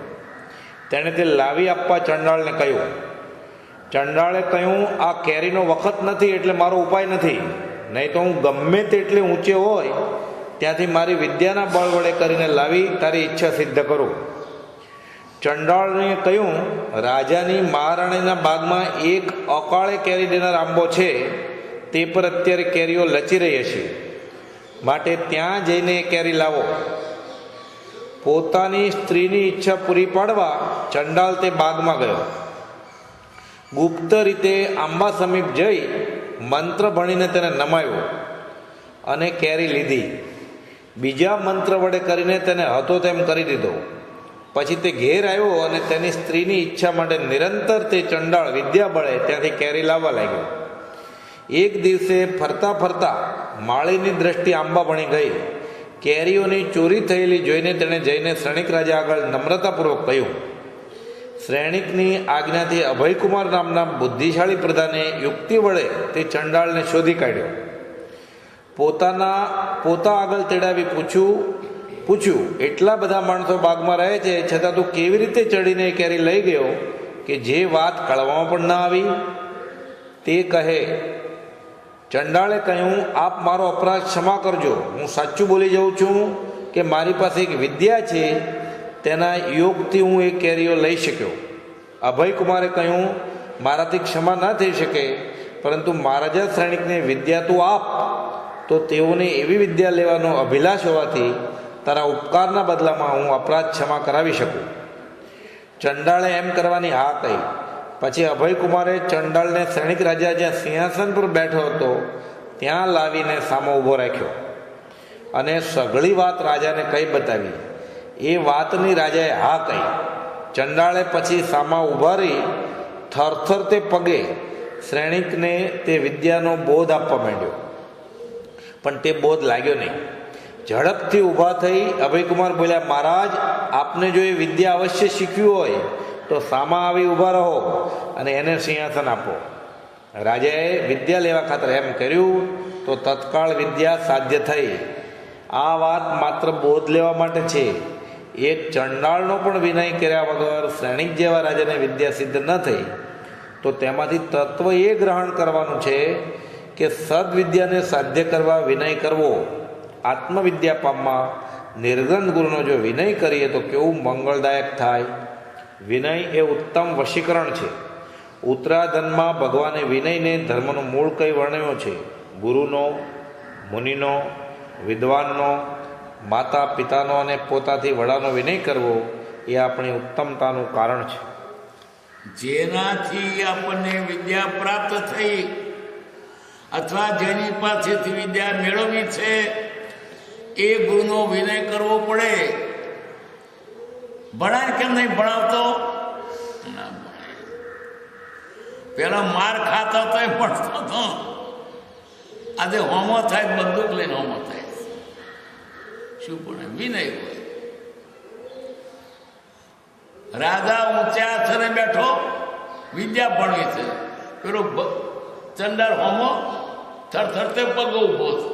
તેણે તે લાવી આપવા ચંડાળને કહ્યું. ચંડાળે કહ્યું, આ કેરીનો વખત નથી એટલે મારો ઉપાય નથી, નહીં તો હું ગમે તેટલે ઊંચે હોય ત્યાંથી મારી વિદ્યાના બળ વડે કરીને લાવી તારી ઈચ્છા સિદ્ધ કરું. ચંડાળને કહ્યું, રાજાની મહારાણીના બાગમાં એક અકાળે કેરી દેનાર આંબો છે, તે પર અત્યારે કેરીઓ લચી રહી હશે, માટે ત્યાં જઈને કેરી લાવો. પોતાની સ્ત્રીની ઈચ્છા પૂરી પાડવા ચંડાળ તે બાગમાં ગયો. ગુપ્ત રીતે આંબા સમીપ જઈ મંત્ર ભણીને તેને નમાયો અને કેરી લીધી. બીજા મંત્ર વડે કરીને તેને હતો તેમ કરી દીધો. પછી તે ઘેર આવ્યો અને તેની સ્ત્રીની ઈચ્છા માટે નિરંતર તે ચંડાળ વિદ્યા બળે ત્યાંથી કેરી લાવવા લાગ્યો. એક દિવસે ફરતા ફરતા માળીની દ્રષ્ટિ આંબા ભણી ગઈ. કેરીઓની ચોરી થયેલી જોઈને તેણે જઈને શ્રેણિક રાજા આગળ નમ્રતાપૂર્વક કહ્યું. શ્રેણિકની આજ્ઞાથી અભયકુમાર નામના બુદ્ધિશાળી પ્રધાને યુક્તિ વડે તે ચંડાળને શોધી કાઢ્યો. પોતા આગળ તેડાવી પૂછ્યું, એટલા બધા માણસો બાગમાં રહે છે, છતાં તું કેવી રીતે ચડીને કેરી લઈ ગયો કે જે વાત કળવામાં પણ ના આવી? તે કહે. ચંડાળે કહ્યું, આપ મારો અપરાધ ક્ષમા કરજો. હું સાચું બોલી જાઉં છું કે મારી પાસે એક વિદ્યા છે, તેના યોગથી હું એ કેરીઓ લઈ શક્યો. અભયકુમારે કહ્યું, મારાથી ક્ષમા ના થઈ શકે, પરંતુ મહારાજા શ્રેણિકને વિદ્યા તું આપ, તો તેઓને એવી વિદ્યા લેવાનો અભિલાષ હોવાથી તારા ઉપકારના બદલામાં હું અપરાધ ક્ષમા કરાવી શકું. ચંડાળે એમ કરવાની હા કહી. પછી અભયકુમારે ચંડાળને શ્રેણિક રાજા જ્યાં સિંહાસન પર બેઠો હતો ત્યાં લાવીને સામો ઊભો રાખ્યો અને સઘળી વાત રાજાને કહી બતાવી. એ વાતની રાજાએ હા કહી. ચંડાળે પછી સામા ઊભા રહી થરથર તે પગે શ્રેણિકને તે વિદ્યાનો બોધ આપવા માંડ્યો, પણ તે બોધ લાગ્યો નહીં. ઝડપથી ઊભા થઈ અભયકુમાર બોલ્યા, મહારાજ, આપને જો એ વિદ્યા અવશ્ય શીખવી હોય તો સામા આવી ઊભા રહો અને એને સિંહાસન આપો. રાજાએ વિદ્યા લેવા ખાતર એમ કર્યું તો તત્કાળ વિદ્યા સાધ્ય થઈ. આ વાત માત્ર બોધ લેવા માટે છે. એક ચંડાળનો પણ વિનય કર્યા વગર શ્રેણિક જેવા રાજાને વિદ્યા સિદ્ધ ન થઈ તો તેમાંથી તત્વ એ ગ્રહણ કરવાનું છે કે સદવિદ્યાને સાધ્ય કરવા વિનય કરવો. આત્મવિદ્યા પામવા નિર્ગ્રંથ ગુરુનો જો વિનય કરીએ તો કેવું મંગળદાયક થાય. વિનય એ ઉત્તમ વશીકરણ છે. ઉત્તરાધનમાં ભગવાને વિનયને ધર્મનું મૂળ કઈ વર્ણવ્યો છે? ગુરુનો, મુનિનો, વિદ્વાનનો, માતા પિતાનો અને પોતાથી વડાનો વિનય કરવો એ આપણી ઉત્તમતાનું કારણ છે. જેનાથી આપણને વિદ્યા પ્રાપ્ત થઈ અથવા જેની પાસેથી વિદ્યા મેળવવી છે એ ગુરુનો વિનય કરવો પડે. ભણાય કેમ નહીં ભણાવતો? ના ભણાય. પેલા માર ખાતા તો ભણતો હતો, આજે હોમો થાય બંદૂક લઈને હોમો થાય. શું ભણે? વિનય હોય. રાજા ઊંચા આસને બેઠો વિદ્યા ભણવી છે, પેલો ચંડાળ હોમો થરથરતે પગ ઉભો છે.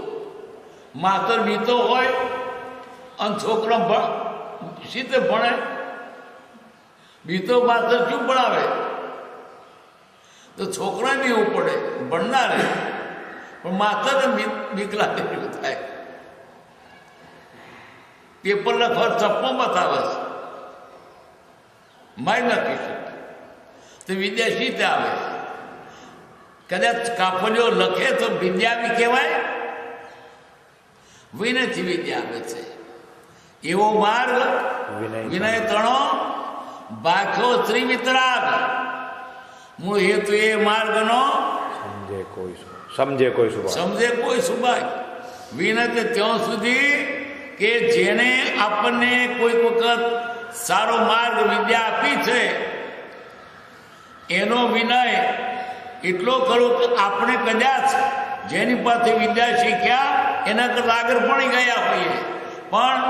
માતર બીતો હોય અને છોકરો સીધે ભણે. બીતો માતર શું ભણાવે? તો છોકરા બી એવું પડે ભણનારે, પણ માતરને બીક લાગે એવું થાય. પેપર લખવા ચપ્પો બતાવે છે, માય નથી શકતા. તો વિદ્યા સીધે આવે. કદાચ કાપડીઓ લખે તો વિદ્યા બી કહેવાય. વિનયથી વિદ્યા આવે છે. એવો માર્ગ વિનય તણો બાખ્યો ત્રિવિતરાગ. મૂળ હેતુ એ માર્ગનો સમજે કોઈ સુભાય. વિનય તે ત્યાં સુધી કે જેને આપણને કોઈક વખત સારો માર્ગ વિદ્યા આપી છે એનો વિનય એટલો ખરો કે આપણે કદાચ જેની પાસે વિદ્યા શીખ્યા એના કરતા આગળ ભણી ગયા હોઈએ, પણ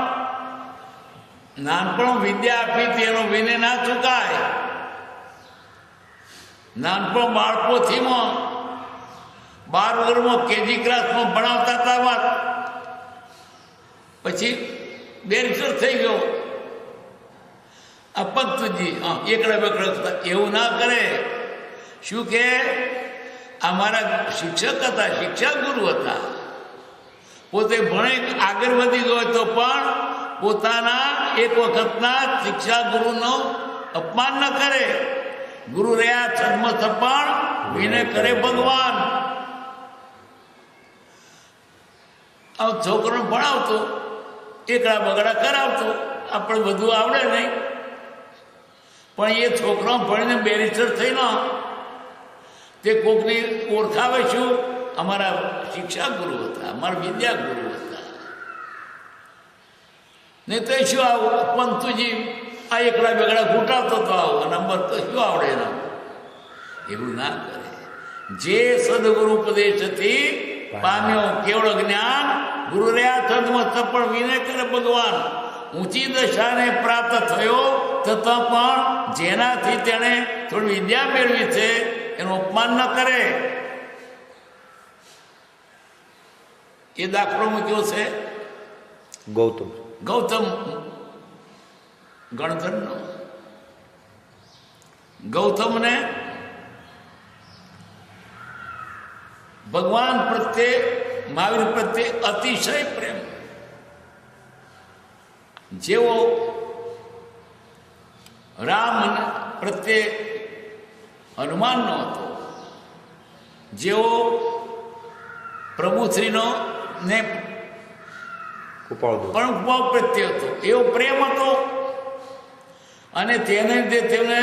નાનપણ વિદ્યા આપી હતી એનો વિનય ના ચૂકાય. નાનપણ બાળકોથી 12 વર્ષમાં કેજી ક્લાસમાં ભણાવતા હતા વાત, પછી બેરિસ્ટર થઈ ગયો. આ પંતુજી એકડા બેકડા એવું ના કરે. શું કે અમારા શિક્ષક હતા, શિક્ષા ગુરુ હતા. પોતે ભણે આગળ વધી ગયો તો પણ પોતાના એક વખતના શિક્ષા ગુરુનો અપમાન ન કરે. ગુરુ રહ્યા છદ્મથ પણ વિનય કરે ભગવાન. છોકરોને ભણાવતો, એકડા બગડા કરાવતો, આપણે બધું આવડે નહીં, પણ એ છોકરો ભણીને બેરિસ્ટર થઈને તે કોકની ઓળખાવે શું? અમારા શિક્ષા ગુરુ હતા, અમારા વિદ્યા ગુરુ હતા. નહીં તો શું આવું પંતુજી આ એકડા બેગડા ઘૂંટાતો તો આવો નંબર તો શું આવડે એના? એવું ના કરે. જે સદગુરુ ઉપદેશથી પામ્યો કેવળ જ્ઞાન, ગુરુ રહ્યા તદમસ્ત પણ વિનય કરે ભગવાન. ઊંચી દશાને પ્રાપ્ત થયો છતાં પણ જેનાથી તેણે થોડી વિદ્યા મેળવી છે એનું અપમાન ન કરે. એ દાખલો મૂક્યો છે ગૌતમ ગણધરનો. ગૌતમને ભગવાન પ્રત્યે, મહાવીર પ્રત્યે અતિશય પ્રેમ. જેવો રામ પ્રત્યે હનુમાનનો હતો, જેવો પ્રભુશ્રીનો ને પણ પ્રત્યે હતો, એવો પ્રેમ હતો. અને તેને લીધે તેમને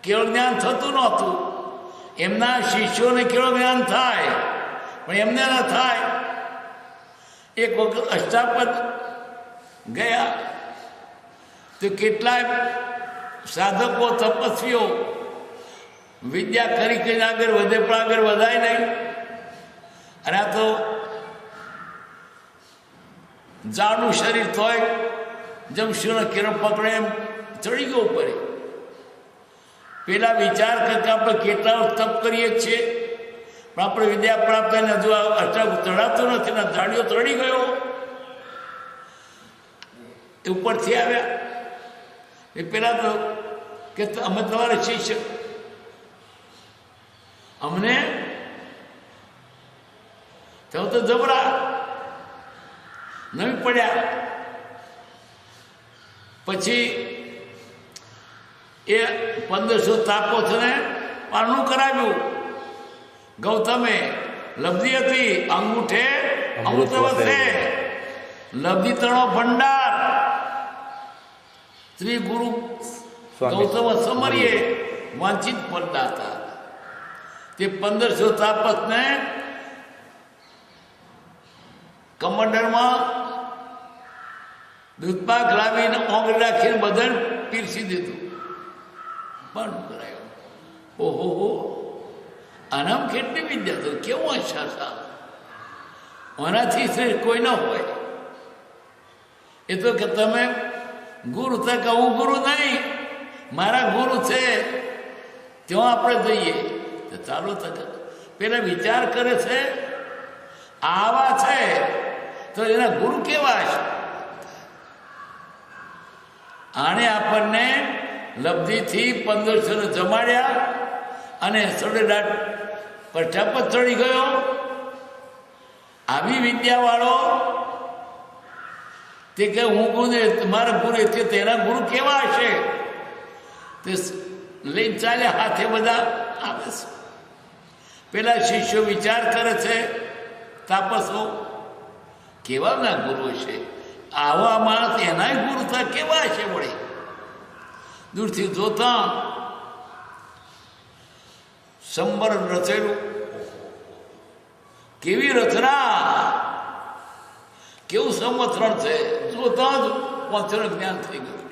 કેવળ જ્ઞાન થતું નહોતું. એમના શિષ્યોને કેવળ જ્ઞાન થાય પણ એમને ન થાય. એક વખત અષ્ટાપદ ગયા તો કેટલાય સાધકો તપસ્વીઓ વિદ્યા કરી કરીને આગળ વધે પણ આગળ વધાય નહીં. અને આ તો જાડું શરીર તોય જમશીનો કિરણ પકડે એમ ચડી ગયો પડે. પેલા વિચાર કરતા આપણે કેટલા તપ કરીએ છીએ પણ આપણે વિદ્યા પ્રાપ્ત થઈને હજુ અષ્ટાપ ચડાતું નથી ને જાડીઓ ચડી ગયો. ઉપરથી આવ્યા એ પેલા તો કે અમે તમારા શિષ્ય, અમને તો જબરા નવી પડ્યા. પછી એ 1500 તાપોને પારણું કરાવ્યું. ગૌતમે લબ્ધિ હતી અંગૂઠે અમૃત વસે, લબ્ધિ તણો ભંડાર. શ્રી ગુરુ ગૌતમ સમરીએ વાંચિત પડતા હતા. તે 1500 તાપસને કમંડળમાં દૂધપાક લાવીને ઓંગ રાખીને બધાને પીરસી દીધું, પણ કરાયો. ઓહો હો, આનામ કેટલી વિદ્યા તો કેવો શાસા! આનાથી શ્રેષ્ઠ કોઈ ન હોય. એ તો કે તમે ગુરુ તક, હું ગુરુ નહીં, મારા ગુરુ છે ત્યાં આપણે જઈએ તો ચાલો તક. પેલા વિચાર કરે છે આવા છે તો એના ગુરુ કેવા છે. આણે આપણને લબ્ધિથી 1500 જમાડ્યા અને સડેદાટ પઠાપત ચડી ગયો. આવી વિદ્યાવાળો તે કે હું ગુરુ, મારા ગુરુ એટલે તેના ગુરુ કેવા હશે? તે લઈને ચાલ્યા, હાથે બધા આવે છે. પેલા શિષ્યો વિચાર કરે છે તાપસો કેવાના ગુરુ છે, આવા માણસ એના ગુરુ થાય કેવા છે? વળે દૂરથી જોતા સંબર રચેલું, કેવી રચના, કેવું સંવત્સરણ છે, જોતા જ પહોંચવાનું જ્ઞાન થઈ ગયું.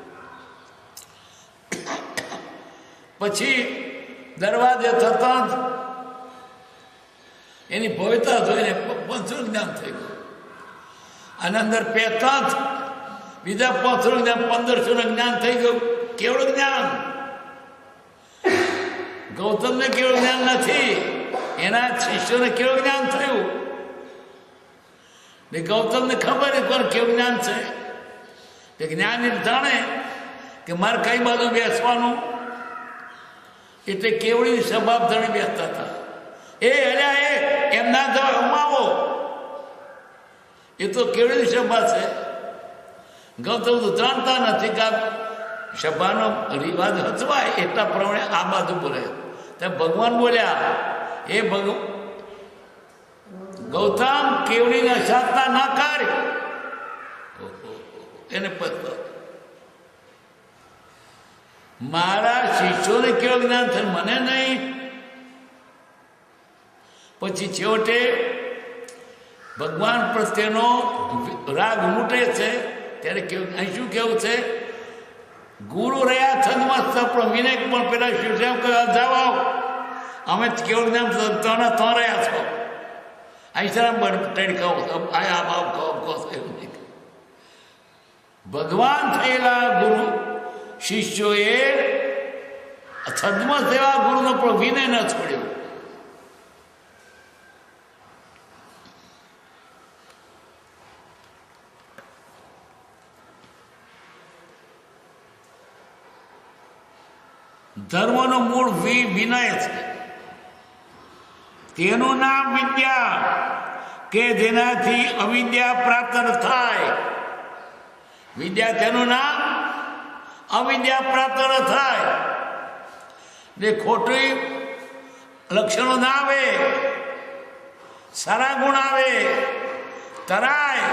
પછી દરવાજે થતા જ એની ભવ્યતા જોઈને પંચનું જ્ઞાન થઈ ગયું. અને અંદર પહેતા જ બીજા 500 જ્ઞાન 1500 જ્ઞાન થઈ ગયું. કેવળ જ્ઞાન. ગૌતમને કેવળ જ્ઞાન નથી, એના શિષ્યોને કેવળ જ્ઞાન થયું. ગૌતમને ખબર પણ કેવું જ્ઞાન છે. તે જ્ઞાન જાણે કે મારે કઈ બાજુ બેસવાનું, એટલે કેવડી સ્વભાવ ધણી બેસતા હતા. એમ ના જાઓ, અમાવો. એ તો કેવડી સભા છે. ગૌતમ તો જાણતા નથી કે સભાનો રિવાજ હચવાય એટલા પ્રમાણે આ બાજુ બોલે. ત્યાં ભગવાન બોલ્યા, એ ગૌતમ કેવડીને સાધના ના કર. એને પતો મારા શિષ્યોને કેવું જ્ઞાન થાય, મને નહીં. પછી છેવટે ભગવાન પ્રત્યેનો રાગ મૂટે છે ત્યારે કેવું, અહીં શું કેવું છે? ગુરુ રહ્યા છંદમસ્ત પણ વિનય પણ પેલા શિષ્ય જાઓ, અમે કેવું જ્ઞાન તો રહ્યા છો. ભગવાન થયેલા ગુરુ શિષ્યોએ છદ્મ સેવા ગુરુનો પણ વિનય ન છોડ્યો. ધર્મનો મૂળ વિનય છે. તેનું નામ વિદ્યા, કે જેનાથી અવિદ્યા પ્રાપ્ત થાય. વિદ્યા તેનું નામ અવિદ્યા પ્રાપ્ત ન થાય. ને ખોટી લક્ષણો ના આવે, સારા ગુણ આવે, તરાય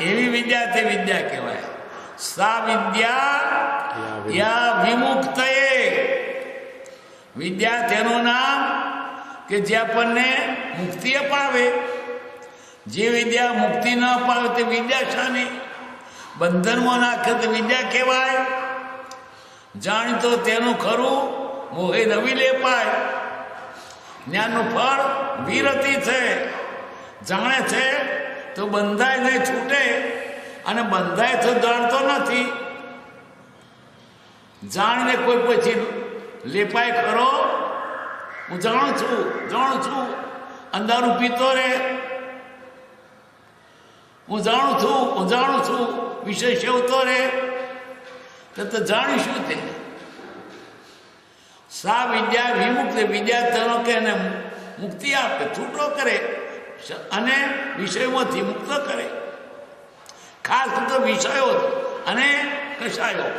એવી વિદ્યા તે વિદ્યા કહેવાય. સા વિદ્યા યા વિમુક્તએ. વિદ્યા તેનું નામ કે જે આપણને મુક્તિ અપાવે. જે વિદ્યા મુક્તિ ન અપાવે તે વિદ્યા શાની? બંધનમાં નાખે તે વિદ્યા કહેવાય. જાણતો તેનું ખરું મોહે નવી લેપાય. જ્ઞાનનું ફળ વિરતિ છે. જાણે છે તો બંધાય નહીં, છૂટે, અને બંધાય તો જાણતો નથી. જાણીને કોઈ પછી લેપાય ખરો? હું જાણું છું અંધારું પીતો રે. હું જાણું છું વિષય સેવતો રે. તો જાણીશું તે. સા વિદ્યા વિમુક્ત. વિદ્યા તેનો કે એને મુક્તિ આપે, છૂટો કરે અને વિષયોમાંથી મુક્ત કરે. ખાસ તો વિષયો અને કશાયો.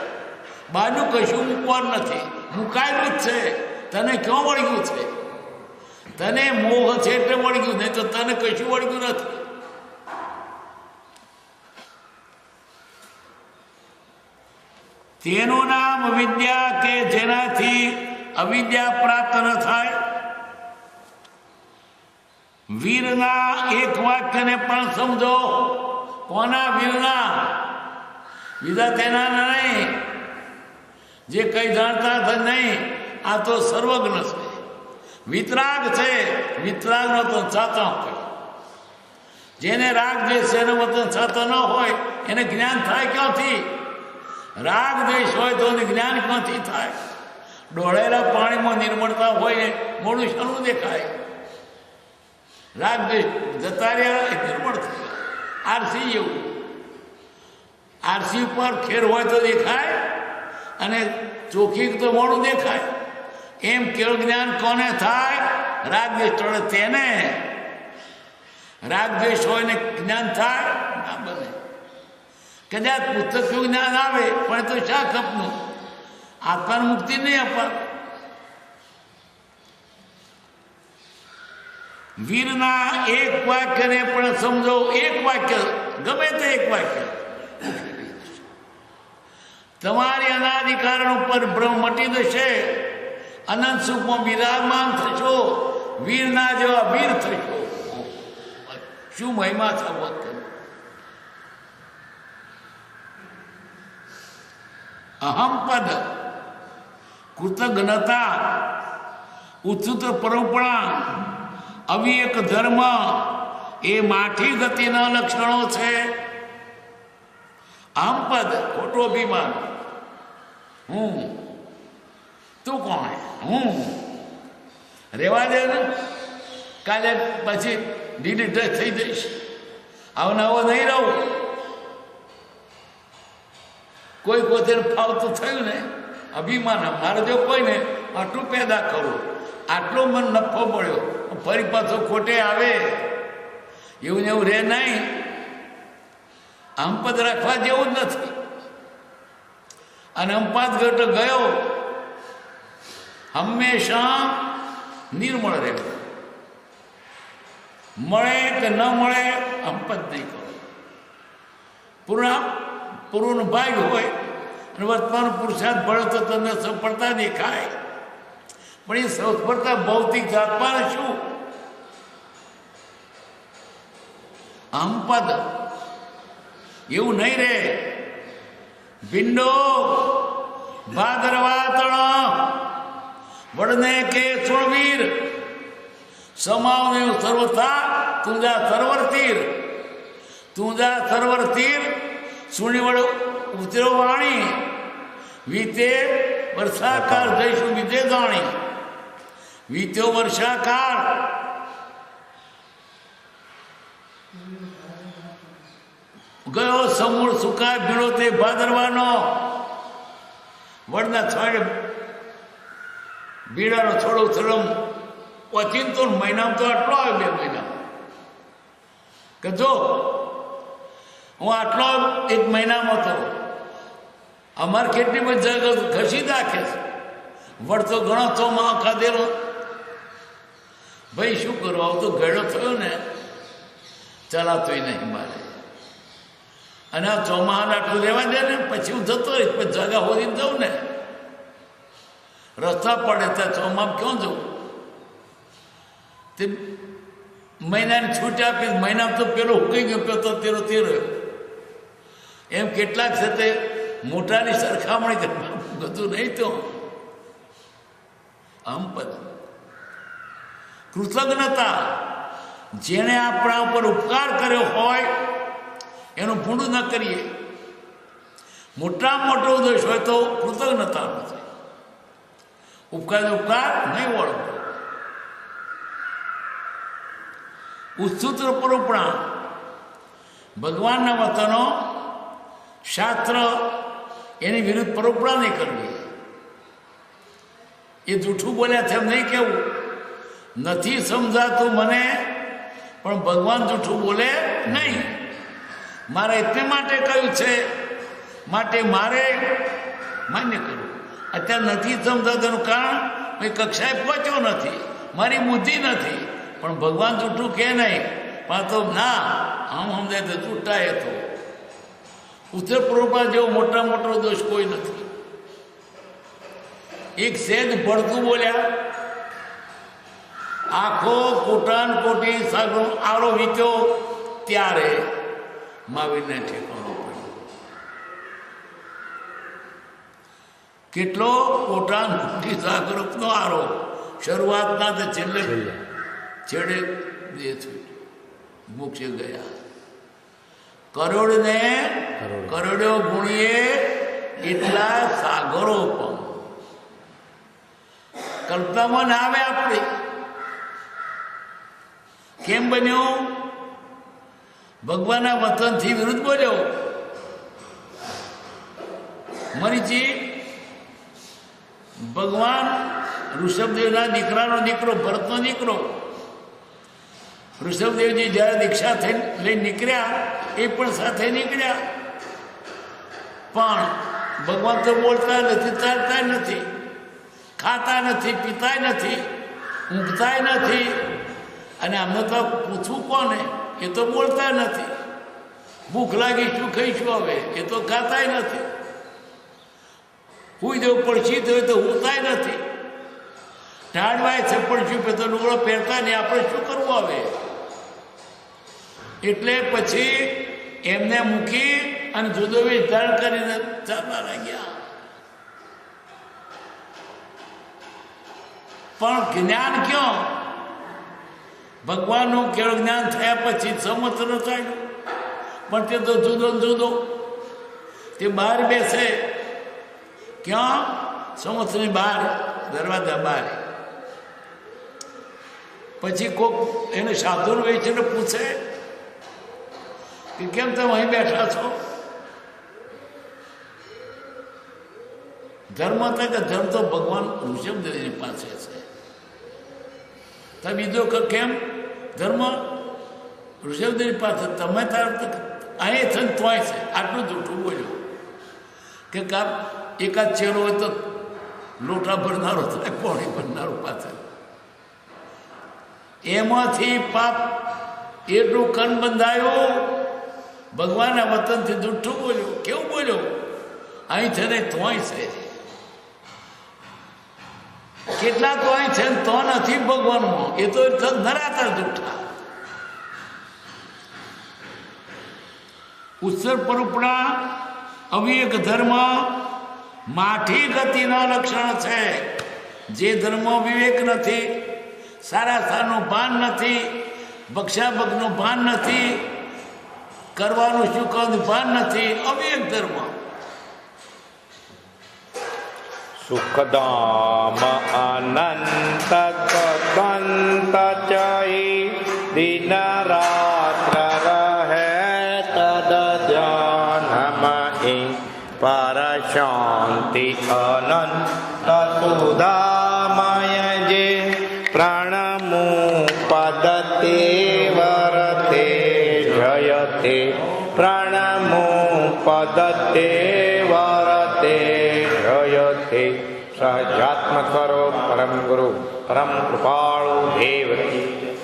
બહારનું કશું મૂકવાનું નથી, મુકાયેલું જ છે. તને ક્યાં વળગ્યું છે? તને મોહ છે એટલે વળગ્યું, નહીં તો તને કશું વળગ્યું નથી. તેનું નામ વિદ્યા, કે જેનાથી અવિદ્યા પ્રાપ્ત ન થાય. વીરના એક વાક્યને પણ સમજો. કોના વીરના? બીજા તેના નહીં, જે કઈ જાણતા હતા નહીં. આ તો સર્વજ્ઞ છે, વિતરાગ છે. વિતરાગનો તો સાચો હોય. જેને રાગ દ્વેષ એનો વતન સાચો ન હોય એને જ્ઞાન થાય ક્યાંથી? રાગ દ્વેષ હોય તો જ્ઞાન ક્યાંથી થાય? ડોળેલા પાણીમાં નિર્મળતા હોય મોડું શાનું દેખાય? રાગ દ્વેષ જતા રહ્યા એ નિર્મળ થાય. આરસી એવું, આરસી ઉપર ખેર હોય તો દેખાય અને ચોખ્ખી તો મોડું દેખાય. એમ કેવું જ્ઞાન કોને થાય? રાગ દ્વેષ ટળે તેને. રાગ દ્વેષ હોય ને જ્ઞાન થાય ના બને. કદાચ પુસ્તકનું જ્ઞાન આવે પણ તો શા કપનું? આત્માની મુક્તિ નહીં અપાય. વીરના એક વાક્યને પણ સમજો. એક વાક્ય, ગમે તે એક વાક્ય, તમારી અનાદિકારણ ઉપર ભ્રમ મટી જશે. અનંત સુખમાં બિરાજમાન થશો. વીરના જેવા વીર થશો. શું મહિમા છે વાક્ય! અહમ પદ, કૃતજ્ઞતા, ઉચ્ચત પરંપરા, અવિવેક ધર્મ એ માઠી ગતિના લક્ષણો છે. આમ પદ ખોટું અભિમાન. હું તું કોણ? હું રેવા દે ને, કાલે પછી ડિલિટ થઈ જઈશ. આવનાવો નહીં રહું. કોઈ પોતે ફાવતું થયું ને અભિમાન, મારે જો કોઈને આટલું પેદા કરું, આટલો મને નફો મળ્યો, ફરી પાછો ખોટે આવે એવું ને એવું રહે નહીં. અંપદ રાખવા જેવું જ નથી. અને અંપાદ ગયો હંમેશા નિર્મળ રહેવું. મળે કે ન મળે અંપદ નહીં કરો. પૂર્વનું ભાગ હોય અને વર્તમાન પુરુષાર્થ ભળે તો તમને સફળતા દેખાય, પણ એ સફળતા ભૌતિક જાતમાં શું? અંપદ એવું નહીં રે. ભીંડો ભાદરવા તણ વડને કે સુણવીર સમાવને સર્વથા તુંજા સર્વર તીર. તુંજા સર્વર તીર સુણી વડ ઉતરો વાણી વીતે વર્ષાકાળ જઈશું વિધે જાણી. વીત્યો વર્ષાકાળ, ગયો સમૂળ સુકાય ભીડો તે ભાદરવાનો. વડના છોડે ભીડાનો થોડો થડમ ઓચિંતો મહિનામાં તો આટલો આવે, 2 મહિનામાં કે જો હું આટલો 1 મહિનામાં હતો. અમારે કેટલી બધી જગત ઘસી નાખે છે. વડ તો ઘણો ચોમાં ખાધેલો. ભાઈ શું કરું, આવું તો ગળો થયો ને ચલાતોય નહીં મારે. અને આ ચોમાહાને આટલું રહેવા દે ને, પછી હું જતો રહીશ. પછી જગા હોરીને જાઉં ને, રસ્તા પડે ત્યાં ચોમામાં ક્યાં જવું? તે મહિનાની છૂટ આપી, મહિનામાં તો પેલો હુકાઈ ગયો, પેલો તેરો તે રહ્યો. એમ કેટલાક છે તે મોટાની સરખામણી બધું નહીં. તો આમ પદ કૃતજ્ઞતા, જેણે આપણા ઉપર ઉપકાર કર્યો હોય એનું ભૂંડું ન કરીએ. મોટામાં મોટો ઉદ્દેશ હોય તો કૃતજ્ઞતા નથી. ઉપકાર નહીં ઓળખો. ઉત્સુત્ર પરોપણા, ભગવાનના વતનો શાસ્ત્ર એની વિરુદ્ધ પરોપણા નહીં કરવી. એ જૂઠું બોલ્યા છે એમ નહીં કેવું. નથી સમજાતું મને, પણ ભગવાન જૂઠું બોલે નહીં. મારે એટલે માટે કહ્યું છે, માટે મારે માન્ય કરવું. અત્યારે નથી સમજાતું કારણ મેં કક્ષાએ પહોંચ્યો નથી, મારી બુદ્ધિ નથી. પણ ભગવાન જૂઠું કે નહીં, પણ તો ના આમ સમજાય તો જૂઠાય. તો ઉત્તર પૂર્વમાં જેવો મોટો દોષ કોઈ નથી. એક સેજ ભળતું બોલ્યા, આખો કોટાન કોટી સાગરો આવડો વીત્યો ત્યારે મહાવીરને ઠેકાણો પડ્યો. કેટલો કોટાન કોટી સાગરનો આરો શરૂઆતના તો છેડે મોક્ષે ગયા. કરોડો ગુણીએ એટલા સાગરો પણ કલ્પનામાં ના આવે. આપણે કેમ બન્યો? ભગવાનના વતનથી વિરુદ્ધ બોલ્યો. મરીચી ભગવાન ઋષભદેવના દીકરાનો દીકરો, ભરતનો દીકરો. ઋષભદેવજી જ્યારે દીક્ષા થઈ લઈને નીકળ્યા, એ પણ સાથે નીકળ્યા. પણ ભગવાન તો બોલતા નથી, ચાલતા નથી, ખાતા નથી, પીતા નથી, ઊંઘતા નથી. અને આમને તો પૂછવું કોને? એ તો બોલતા નથી. ભૂખ લાગી શું ખાઈશું હવે? એ તો ખાતાય નથી. હુઈ જવું પડશી તો હુંતાય નથી. ઢાળવાય છે પડશું પે તો લુગડો પહેરતા નહીં. આપણે શું કરવું હવે? એટલે પછી એમને મૂકી અને જુદો વિચાર કરીને ચાલવા લાગ્યા. પણ જ્ઞાન ક્યાં? ભગવાનનું કેવળ જ્ઞાન થયા પછી સમત ન થાય. પણ તે તો જુદો જુદો તે બહાર બેસે, ક્યાં? સમસ્તની બહાર, દરવાજા બહાર. પછી કોક એને સાધુ વેચીને પૂછે કે કેમ તમે અહીં બેઠા છો? ધર્મ થાય કે ધર્મ તો ભગવાન ઋષભદેવની પાસે છે. તો બીજો કે કેમ ધર્મ ઋષભદેવની પાસે? તમે તાર અહીં છે ને તોય છે. આટલું જૂઠું બોલ્યું કે કામ એકાદ ચેરો હોય તો લોટા ભરનારો થાય, પોણી ભરનારો પાસે. એમાંથી પાપ એટલું કન બંધાયું. ભગવાનના વતનથી જૂઠું બોલ્યું. કેવું બોલ્યું? અહીં છે ને તોય છે. કેટલા તો અહીં છે ને તો નથી ભગવાનમાં. એ તો ધરાતા જૂઠા. ઉત્સર પરંપરા અવિવેક ધર્મ માઠી ગતિના લક્ષણ છે. જે ધર્મ વિવેક નથી, સારા સારનું ભાન નથી, ભક્ષાભગનું ભાન નથી, કરવાનું શું કરવાનું ભાન નથી, અવિવેક ધર્મ. સુખદામ અનંત કદંત ચૈ દિન રાત્ર રહે તદ ધ્યાનમહિ પર શાંતિ અનંત સુધામય જે પ્રાણમુપદતે વરતે જયતે પ્રાણમુપદતે વરતે જયતે. સહજાત્મ કરો પરમ ગુરુ પરમ કૃપાળુ દેવ.